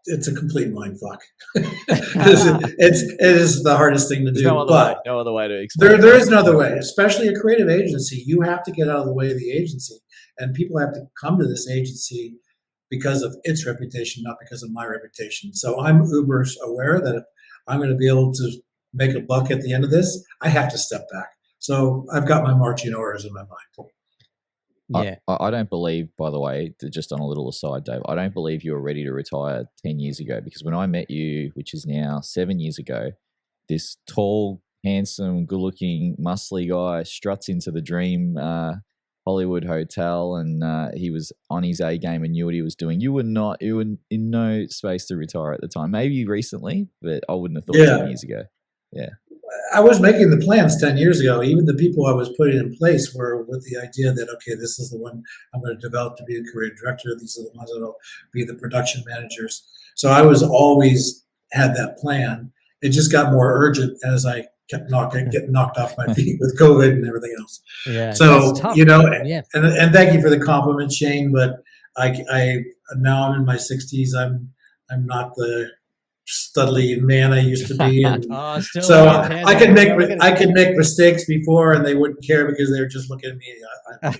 [SPEAKER 3] It's a complete mindfuck. It is the hardest thing to do.
[SPEAKER 2] No other way to explain.
[SPEAKER 3] There is no other way, especially a creative agency. You have to get out of the way of the agency, and people have to come to this agency because of its reputation, not because of my reputation. So I'm uber aware that if I'm going to be able to make a buck at the end of this, I have to step back. So I've got my marching orders in my mind.
[SPEAKER 1] Yeah.
[SPEAKER 2] I don't believe, by the way, just on a little aside, Dave, I don't believe you were ready to retire 10 years ago, because when I met you, which is now 7 years ago, this tall, handsome, good-looking, muscly guy struts into the dream Hollywood hotel, and he was on his A game and knew what he was doing. You were in no space to retire at the time. Maybe recently, but I wouldn't have thought 10 years ago. Yeah.
[SPEAKER 3] I was making the plans 10 years ago. Even the people I was putting in place were with the idea that, okay, this is the one I'm going to develop to be a creative director. These are the ones that will be the production managers. So I was always had that plan. It just got more urgent as I kept getting knocked off my feet with COVID and everything else.
[SPEAKER 1] Yeah.
[SPEAKER 3] So, and thank you for the compliment, Shane, but I now I'm in my 60s. I'm not the studly man I used to be, and so I could make mistakes before, and they wouldn't care because they were just looking at me.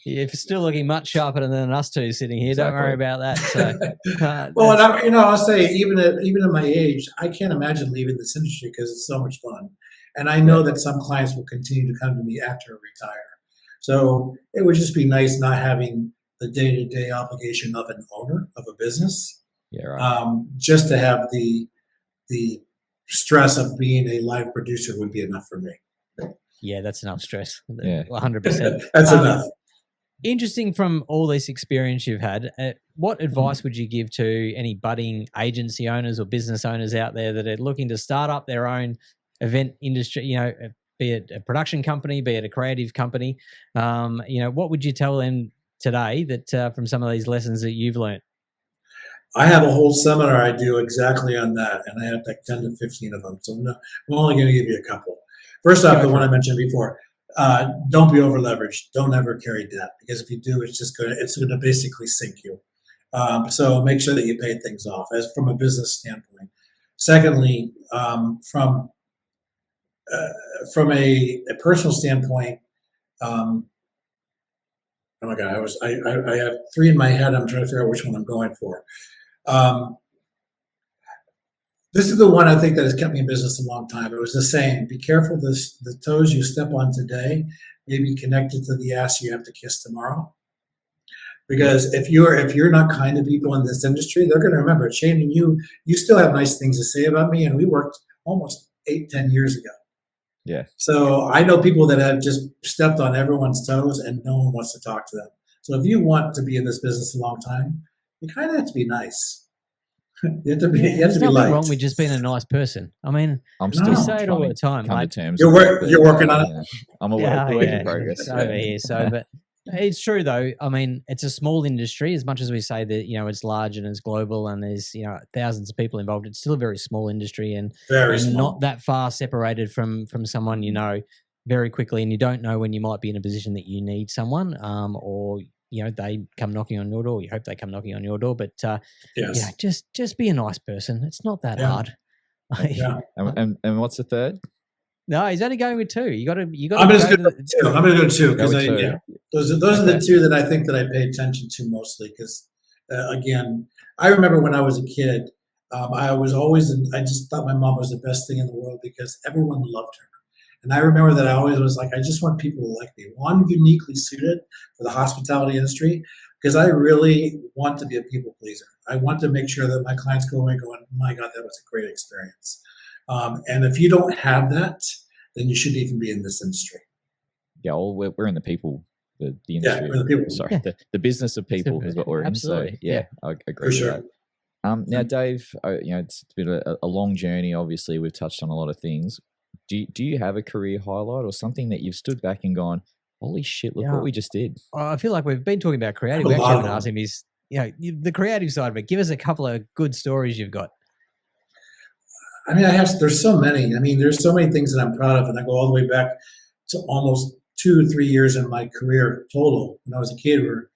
[SPEAKER 1] You're still looking much sharper than us two sitting here. Exactly. Don't worry about that. So,
[SPEAKER 3] well, and I'll say, even at my age, I can't imagine leaving this industry because it's so much fun, and I know that some clients will continue to come to me after I retire. So it would just be nice not having the day-to-day obligation of an owner of a business.
[SPEAKER 2] Yeah, right.
[SPEAKER 3] Just to have the stress of being a live producer would be enough for me.
[SPEAKER 1] Yeah, that's enough stress.
[SPEAKER 2] Yeah.
[SPEAKER 1] 100%.
[SPEAKER 3] That's enough.
[SPEAKER 1] Interesting from all this experience you've had, what advice would you give to any budding agency owners or business owners out there that are looking to start up their own event industry, be it a production company, be it a creative company? What would you tell them today that from some of these lessons that you've learned?
[SPEAKER 3] I have a whole seminar I do exactly on that, and I have like 10 to 15 of them. So I'm only going to give you a couple. First off, the one I mentioned before, don't be over leveraged. Don't ever carry debt, because if you do, it's going to basically sink you. So make sure that you pay things off as from a business standpoint. Secondly, from a personal standpoint, oh my God, I have three in my head. I'm trying to figure out which one I'm going for. This is the one I think that has kept me in business a long time. It was the saying, be careful the toes you step on today may be connected to the ass you have to kiss tomorrow. Because if you're not kind to people in this industry, they're going to remember it. Shane, and you still have nice things to say about me, and we worked almost 8-10 years ago.
[SPEAKER 2] Yeah.
[SPEAKER 3] So I know people that have just stepped on everyone's toes and no one wants to talk to them. So if you want to be in this business a long time, you kind of have to be nice. You have to be
[SPEAKER 1] There's nothing
[SPEAKER 3] liked.
[SPEAKER 1] wrong with just being a nice person. I mean,
[SPEAKER 2] I'm still
[SPEAKER 1] we say it all the time.
[SPEAKER 2] come
[SPEAKER 1] Like,
[SPEAKER 2] to terms.
[SPEAKER 3] You're
[SPEAKER 2] with it,
[SPEAKER 3] working on it.
[SPEAKER 2] yeah. I'm a work in progress.
[SPEAKER 1] It's over here. So, but it's true though. I mean, it's a small industry. As much as we say that it's large and it's global and there's thousands of people involved, it's still a very small industry and
[SPEAKER 3] Very small.
[SPEAKER 1] not that far separated from someone very quickly. And you don't know when you might be in a position that you need someone, or they come knocking on your door. You hope they come knocking on your door, but
[SPEAKER 3] yes.
[SPEAKER 1] Just be a nice person. It's not that hard.
[SPEAKER 3] Yeah.
[SPEAKER 2] And what's the third?
[SPEAKER 1] No, he's only going with two. You got to.
[SPEAKER 3] I'm going to go two. I'm going to go two because those are
[SPEAKER 2] Okay.
[SPEAKER 3] the two that I think that I pay attention to mostly. Because again, I remember when I was a kid, I just thought my mom was the best thing in the world because everyone loved her. And I remember that I always was like, I just want people to like me. Well, I'm uniquely suited for the hospitality industry because I really want to be a people pleaser. I want to make sure that my clients go away going, my God, that was a great experience. And if you don't have that, then you shouldn't even be in this industry.
[SPEAKER 2] Yeah, well, we're in the people, the industry.
[SPEAKER 3] Yeah, we're in the people.
[SPEAKER 2] Sorry, the business of people is what we're in.
[SPEAKER 1] Absolutely.
[SPEAKER 2] So yeah, I agree
[SPEAKER 3] For sure.
[SPEAKER 2] with that. Now, Dave, it's been a long journey. Obviously, we've touched on a lot of things. Do you have a career highlight or something that you've stood back and gone, holy shit, look what we just did?
[SPEAKER 1] I feel like we've been talking about creative. We actually haven't asked him the creative side of it. Give us a couple of good stories you've got.
[SPEAKER 3] I mean, there's so many. I mean, there's so many things that I'm proud of, and I go all the way back to almost 2 or 3 years in my career total when I was a caterer.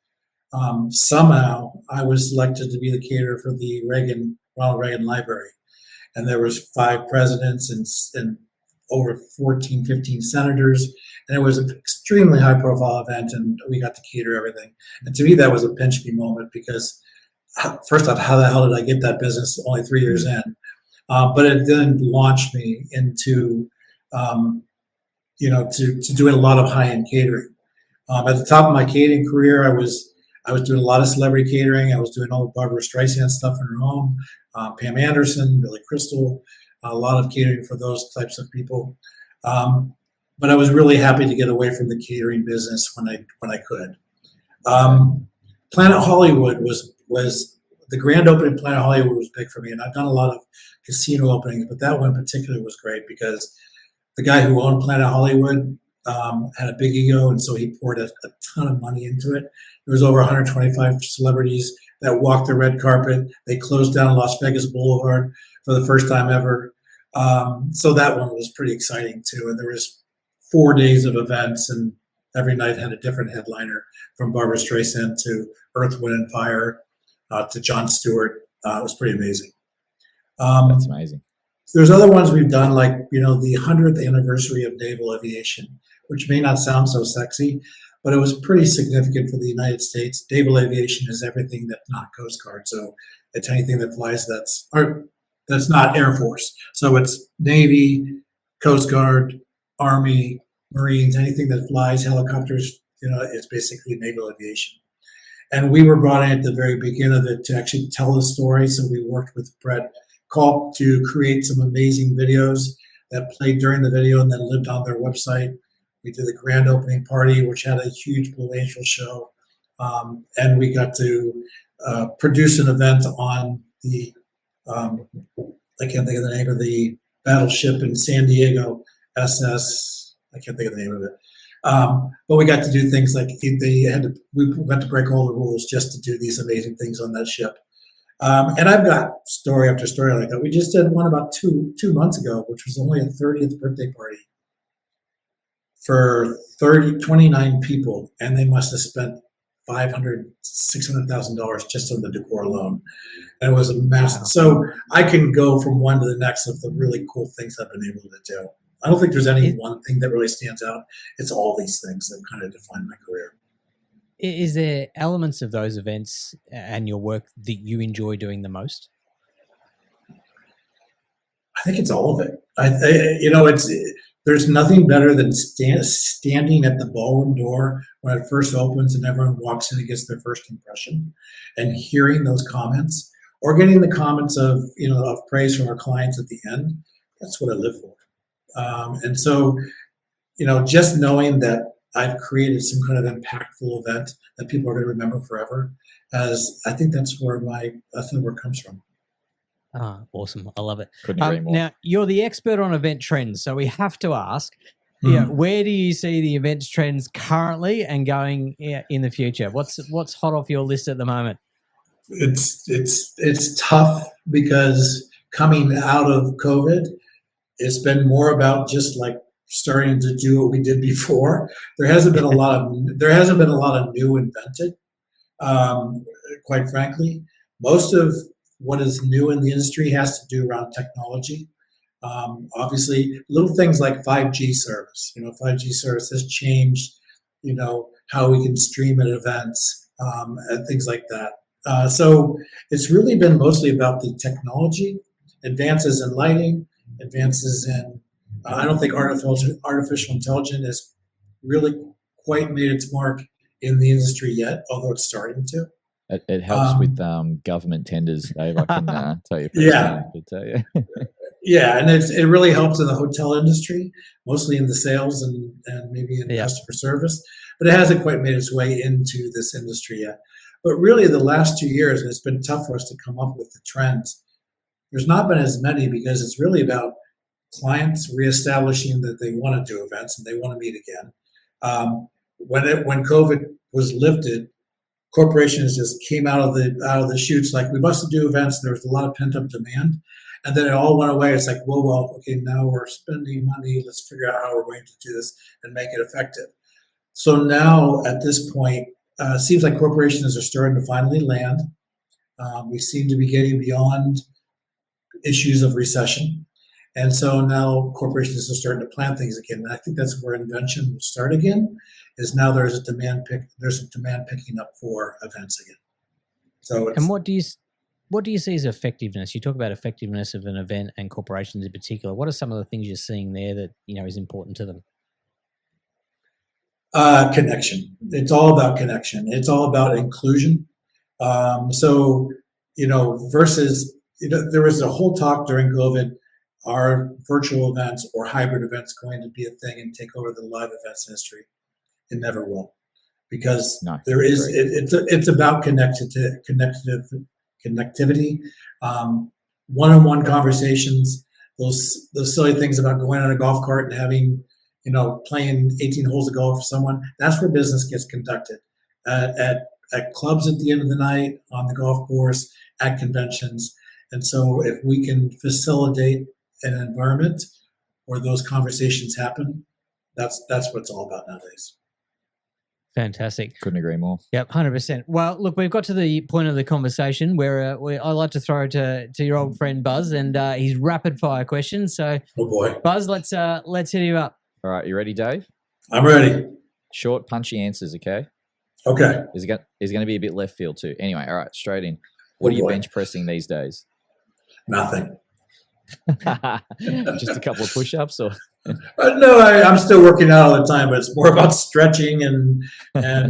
[SPEAKER 3] Somehow I was selected to be the caterer for the Ronald Reagan Library. And there was 5 presidents and over 14, 15 senators. And it was an extremely high profile event, and we got to cater everything. And to me, that was a pinch me moment because first off, how the hell did I get that business only 3 years in? But it then launched me into, to doing a lot of high-end catering. At the top of my catering career, I was doing a lot of celebrity catering. I was doing all Barbara Streisand stuff in her home, Pam Anderson, Billy Crystal, a lot of catering for those types of people. But I was really happy to get away from the catering business when I could. Planet Hollywood was the grand opening. Planet Hollywood was big for me, and I've done a lot of casino openings, but that one in particular was great because the guy who owned Planet Hollywood had a big ego, and so he poured a ton of money into it. There was over 125 celebrities that walked the red carpet. They closed down Las Vegas Boulevard for the first time ever. So that one was pretty exciting too. And there was 4 days of events, and every night had a different headliner, from Barbara Streisand to Earth, Wind, and Fire to Jon Stewart. It was pretty amazing.
[SPEAKER 2] That's amazing.
[SPEAKER 3] There's other ones we've done, like the 100th anniversary of naval aviation, which may not sound so sexy, but it was pretty significant for the United States. Naval aviation is everything that's not Coast Guard, so it's anything that flies that's not Air Force. So it's Navy, Coast Guard, Army, Marines, anything that flies, helicopters. It's basically naval aviation. And we were brought in at the very beginning of it to actually tell the story. So we worked with Brett Culp to create some amazing videos that played during the video and then lived on their website. We did the grand opening party, which had a huge Blue Angel show. And we got to produce an event on the, I can't think of the name of the battleship in San Diego, I can't think of the name of it. But we got to do things like we got to break all the rules just to do these amazing things on that ship. And I've got story after story like that. We just did one about two months ago, which was only a 30th birthday party for 29 people, and they must have spent $600,000 just on the decor alone. And it was a massive. So I can go from one to the next of the really cool things I've been able to do. I don't think there's any one thing that really stands out. It's all these things that kind of define my career.
[SPEAKER 1] Is there elements of those events and your work that you enjoy doing the most?
[SPEAKER 3] I think it's all of it. There's nothing better than standing at the ballroom door when it first opens and everyone walks in and gets their first impression, and hearing those comments or getting the comments of praise from our clients at the end. That's what I live for. And so, just knowing that I've created some kind of impactful event that people are going to remember forever, I think that's where it comes from.
[SPEAKER 1] Ah, awesome. I love it.
[SPEAKER 2] Couldn't agree more.
[SPEAKER 1] Now, you're the expert on event trends, so we have to ask, where do you see the events trends currently and going in the future? What's hot off your list at the moment?
[SPEAKER 3] It's tough because coming out of COVID, it's been more about just like starting to do what we did before. There hasn't been a lot of new invented. Quite frankly, most of what is new in the industry has to do around technology. Obviously, little things like 5G service. 5G service has changed, how we can stream at events and things like that. So it's really been mostly about the technology, advances in lighting, advances in. I don't think artificial intelligence has really quite made its mark in the industry yet, although it's starting to.
[SPEAKER 2] It helps with government tenders, Dave. I can tell you.
[SPEAKER 3] Yeah, and it really helps in the hotel industry, mostly in the sales and maybe in customer service, but it hasn't quite made its way into this industry yet. But really, the last 2 years, and it's been tough for us to come up with the trends. There's not been as many because it's really about clients reestablishing that they want to do events and they want to meet again. When COVID was lifted, corporations just came out of the chutes like, we must do events. There was a lot of pent up demand, and then it all went away. It's like, well, okay, now we're spending money. Let's figure out how we're going to do this and make it effective. So now at this point, it seems like corporations are starting to finally land. We seem to be getting beyond issues of recession. And so now corporations are starting to plan things again. And I think that's where invention will start again, is now there's a demand picking up for events again. So
[SPEAKER 1] and what do you see as effectiveness? You talk about effectiveness of an event and corporations in particular. What are some of the things you're seeing there that is important to them?
[SPEAKER 3] Connection. It's all about connection. It's all about inclusion. Versus there was a whole talk during COVID. Are virtual events or hybrid events going to be a thing and take over the live events industry? It never will, because it's about connectivity, one-on-one conversations, those silly things about going on a golf cart and having, playing 18 holes of golf for someone. That's where business gets conducted at clubs at the end of the night, on the golf course, at conventions. And so if we can facilitate an environment where those conversations happen, that's what it's all about nowadays.
[SPEAKER 1] Fantastic.
[SPEAKER 2] Couldn't agree more.
[SPEAKER 1] Yep, 100%. Well, look, we've got to the point of the conversation where I like to throw to your old friend Buzz and his rapid fire questions. So,
[SPEAKER 3] oh boy,
[SPEAKER 1] Buzz, let's hit you up.
[SPEAKER 2] All right, you ready, Dave?
[SPEAKER 3] I'm ready.
[SPEAKER 2] Short, punchy answers, okay?
[SPEAKER 3] Okay.
[SPEAKER 2] Is going to be a bit left field too. Anyway, all right, straight in. What are you bench pressing these days?
[SPEAKER 3] Nothing.
[SPEAKER 2] Just a couple of push-ups, or
[SPEAKER 3] No, I'm still working out all the time, but it's more about stretching and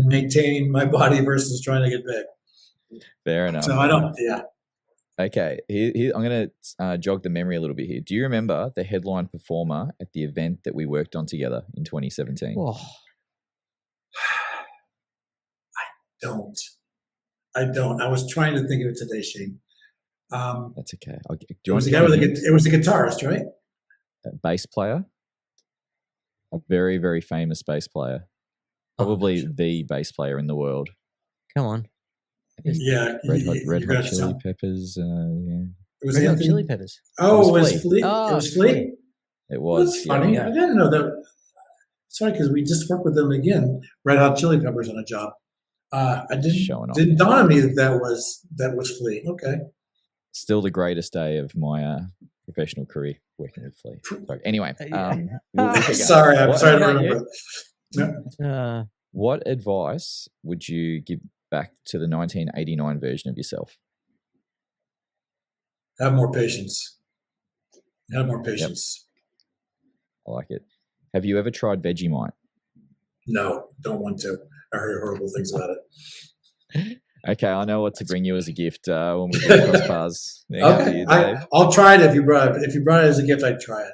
[SPEAKER 3] maintaining my body versus trying to get big.
[SPEAKER 2] fair enough.
[SPEAKER 3] So I don't. Yeah.
[SPEAKER 2] Okay, here I'm going to jog the memory a little bit here. Do you remember the headline performer at the event that we worked on together in 2017?
[SPEAKER 1] Oh,
[SPEAKER 3] I don't. I was trying to think of it today, Shane.
[SPEAKER 2] That's okay.
[SPEAKER 3] It was the guy with it was the guitarist, right?
[SPEAKER 2] A bass player, a very, very famous bass player, probably the bass player in the world.
[SPEAKER 1] come on.
[SPEAKER 3] Yeah.
[SPEAKER 2] Red Hot Chili Peppers. Yeah.
[SPEAKER 3] It was
[SPEAKER 1] Red Hot
[SPEAKER 3] Anthony.
[SPEAKER 1] Chili Peppers.
[SPEAKER 3] Oh,
[SPEAKER 2] It was
[SPEAKER 3] it was Flea.
[SPEAKER 1] Oh,
[SPEAKER 3] It was Flea.
[SPEAKER 2] It
[SPEAKER 3] Well,
[SPEAKER 2] was.
[SPEAKER 3] that's funny.
[SPEAKER 1] yeah.
[SPEAKER 3] I didn't know that. Sorry, because we just worked with them again, Red Hot Chili Peppers, on a job. I
[SPEAKER 2] Showing off.
[SPEAKER 3] didn't dawn on me that was Flea. Okay.
[SPEAKER 2] Still the greatest day of my professional career working with Flea. Sorry. Anyway,
[SPEAKER 1] Yeah.
[SPEAKER 2] we'll keep going.
[SPEAKER 3] Sorry, I'm
[SPEAKER 2] What-
[SPEAKER 3] sorry to
[SPEAKER 1] about
[SPEAKER 3] remember. Yeah.
[SPEAKER 2] What advice would you give back to the 1989 version of yourself?
[SPEAKER 3] Have more patience. Have more patience.
[SPEAKER 2] I like it. Have you ever tried Vegemite?
[SPEAKER 3] No, don't want to. I heard horrible things about it.
[SPEAKER 2] Okay, I know what to bring you as a gift when we go cross paths. There you go,
[SPEAKER 3] Okay,
[SPEAKER 2] you, Dave.
[SPEAKER 3] I'll try it if you brought it. If you brought it as a gift, I'd try it.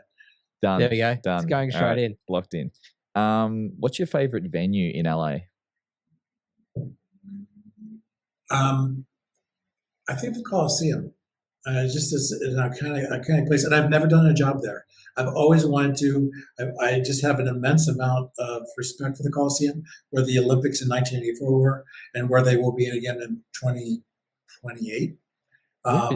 [SPEAKER 2] Done.
[SPEAKER 1] There we go.
[SPEAKER 2] Done.
[SPEAKER 1] It's going
[SPEAKER 2] All
[SPEAKER 1] straight
[SPEAKER 2] right,
[SPEAKER 1] in.
[SPEAKER 2] Locked in. What's your favorite venue in LA?
[SPEAKER 3] I think the Coliseum. Just as an iconic place, and I've never done a job there. I've always wanted to. I just have an immense amount of respect for the Coliseum, where the Olympics in 1984 were, and where they will be again in 2028.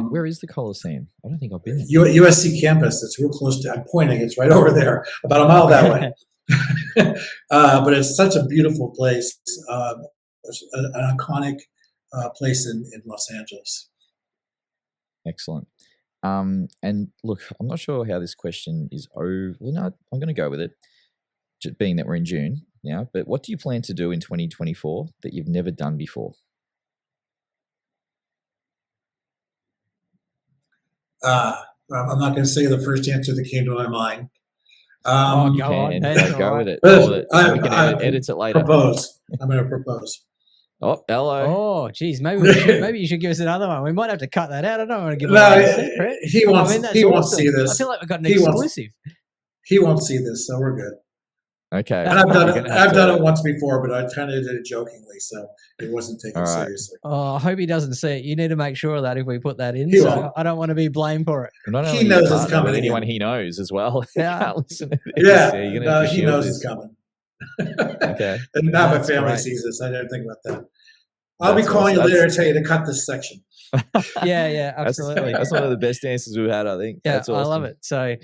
[SPEAKER 2] Where is the Coliseum? I don't think I've been there.
[SPEAKER 3] USC campus. It's real close to. I'm pointing. It's right over there, about a mile that way. But it's such a beautiful place, an iconic place in Los Angeles.
[SPEAKER 2] Excellent. And look, I'm not sure how this question is over. Well, no, I'm going to go with it, just being that we're in June now. But what do you plan to do in 2024 that you've never done before?
[SPEAKER 3] I'm not going to say the first answer that came to my mind.
[SPEAKER 1] Go on. That's
[SPEAKER 2] Go
[SPEAKER 1] all
[SPEAKER 2] with
[SPEAKER 1] right.
[SPEAKER 2] it. Go with it. We can
[SPEAKER 3] I
[SPEAKER 2] edit it later.
[SPEAKER 3] Propose. I'm going to propose.
[SPEAKER 2] Oh, hello.
[SPEAKER 1] Oh, geez. Maybe you should give us another one. We might have to cut that out. I don't want to give
[SPEAKER 3] No,
[SPEAKER 1] away a secret.
[SPEAKER 3] he wants.
[SPEAKER 1] that's
[SPEAKER 3] He won't
[SPEAKER 1] awesome.
[SPEAKER 3] see this.
[SPEAKER 1] I feel like we've got an
[SPEAKER 3] He wants-
[SPEAKER 1] exclusive.
[SPEAKER 3] He won't see this, so we're good.
[SPEAKER 2] Okay.
[SPEAKER 3] And I've done
[SPEAKER 2] You're
[SPEAKER 3] it.
[SPEAKER 2] gonna have
[SPEAKER 3] I've done
[SPEAKER 2] to-
[SPEAKER 3] it once before, but I kind of did it jokingly, so it wasn't taken
[SPEAKER 2] All right.
[SPEAKER 3] seriously.
[SPEAKER 1] Oh, I hope he doesn't see it. You need to make sure of that if we put that in.
[SPEAKER 3] He
[SPEAKER 1] So
[SPEAKER 3] won't.
[SPEAKER 1] I don't want to be blamed for it.
[SPEAKER 2] Not
[SPEAKER 3] He
[SPEAKER 2] only
[SPEAKER 3] knows
[SPEAKER 2] your
[SPEAKER 3] it's
[SPEAKER 2] partner,
[SPEAKER 3] coming
[SPEAKER 2] but anyone
[SPEAKER 3] again.
[SPEAKER 2] he knows as well.
[SPEAKER 1] Yeah.
[SPEAKER 2] Can't listen to this.
[SPEAKER 3] Yeah,
[SPEAKER 2] So you're gonna
[SPEAKER 3] no,
[SPEAKER 2] have to
[SPEAKER 3] he
[SPEAKER 2] shield
[SPEAKER 3] knows
[SPEAKER 2] this.
[SPEAKER 3] it's coming.
[SPEAKER 2] Okay.
[SPEAKER 3] And now my
[SPEAKER 1] That's
[SPEAKER 3] family
[SPEAKER 1] great.
[SPEAKER 3] sees this. I didn't think about that. I'll be
[SPEAKER 2] That's
[SPEAKER 3] calling
[SPEAKER 2] awesome.
[SPEAKER 3] you later to tell you to cut this section.
[SPEAKER 1] Yeah,
[SPEAKER 2] That's
[SPEAKER 1] absolutely.
[SPEAKER 2] That's one of the best answers we've had, I think.
[SPEAKER 1] Yeah,
[SPEAKER 2] That's awesome.
[SPEAKER 1] I love it. So,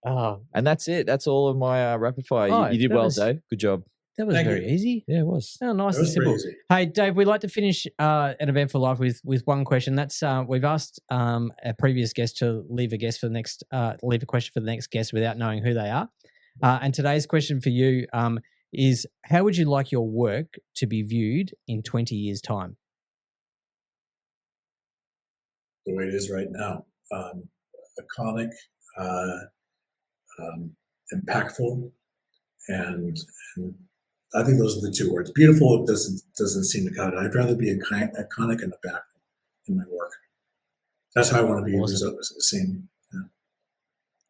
[SPEAKER 1] oh,
[SPEAKER 2] And that's it. That's all of my rapid fire.
[SPEAKER 1] Oh,
[SPEAKER 2] You did
[SPEAKER 1] that
[SPEAKER 2] well,
[SPEAKER 1] was-
[SPEAKER 2] Dave. Good job.
[SPEAKER 1] that was
[SPEAKER 3] Thank
[SPEAKER 1] very
[SPEAKER 3] you.
[SPEAKER 1] easy.
[SPEAKER 2] Yeah, it was.
[SPEAKER 1] Oh, nice
[SPEAKER 3] That
[SPEAKER 1] and
[SPEAKER 3] was
[SPEAKER 1] simple.
[SPEAKER 3] crazy.
[SPEAKER 1] Hey, Dave, we'd like to finish an Eventful Life with one question. That's we've asked a previous guest to leave a question for the next guest without knowing who they are. And today's question for you is: how would you like your work to be viewed in 20 years' time?
[SPEAKER 3] The way it is right now, iconic, impactful, and I think those are the two words. Beautiful doesn't seem to cut it. I'd rather be iconic and impactful in my work. That's how I want to be seen. Yeah.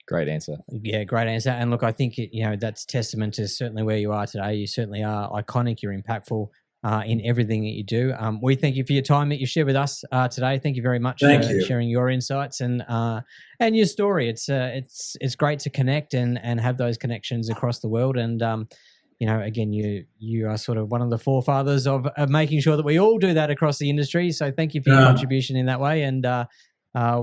[SPEAKER 2] Great answer.
[SPEAKER 1] Yeah, great answer. And look, I think that's testament to certainly where you are today. You certainly are iconic. You're impactful in everything that you do. We thank you for your time that you shared with us today. Thank you very much
[SPEAKER 3] Thank
[SPEAKER 1] for
[SPEAKER 3] you.
[SPEAKER 1] sharing your insights and your story. It's great to connect and have those connections across the world. And again, you are sort of one of the forefathers of making sure that we all do that across the industry. So thank you for your contribution in that way. And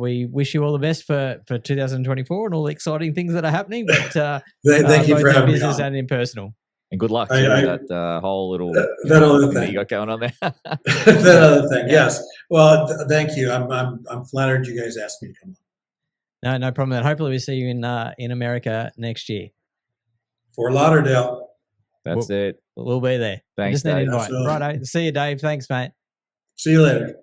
[SPEAKER 1] we wish you all the best for 2024 and all the exciting things that are happening. But
[SPEAKER 3] Thank you
[SPEAKER 1] both
[SPEAKER 3] for
[SPEAKER 1] in
[SPEAKER 3] having me
[SPEAKER 1] business
[SPEAKER 3] on.
[SPEAKER 1] and in personal.
[SPEAKER 2] And good luck to that whole little
[SPEAKER 3] that other
[SPEAKER 2] thing that
[SPEAKER 3] thing.
[SPEAKER 2] you got going on there.
[SPEAKER 3] That other thing. Yes. Well, thank you. I'm flattered you guys asked me to come on.
[SPEAKER 1] No problem. And hopefully we see you in America next year.
[SPEAKER 3] Fort Lauderdale.
[SPEAKER 2] That's it.
[SPEAKER 1] We'll be there.
[SPEAKER 2] Thanks,
[SPEAKER 1] Just need an
[SPEAKER 2] Dave.
[SPEAKER 1] invite.
[SPEAKER 3] Absolutely.
[SPEAKER 1] Righto. See you, Dave. Thanks, mate.
[SPEAKER 3] See you later.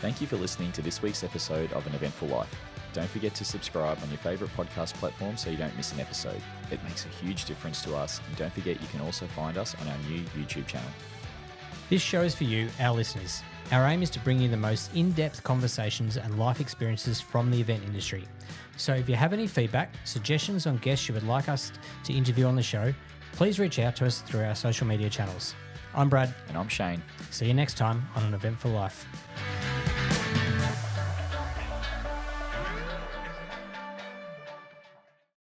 [SPEAKER 2] Thank you for listening to this week's episode of An Eventful Life. don't forget to subscribe on your favorite podcast platform so you don't miss an episode. It makes a huge difference to us. And don't forget, you can also find us on our new YouTube channel.
[SPEAKER 1] This show is for you, our listeners. Our aim is to bring you the most in-depth conversations and life experiences from the event industry. So if you have any feedback, suggestions on guests you would like us to interview on the show, please reach out to us through our social media channels. I'm Brad.
[SPEAKER 2] And I'm Shane.
[SPEAKER 1] See you next time on An Eventful Life.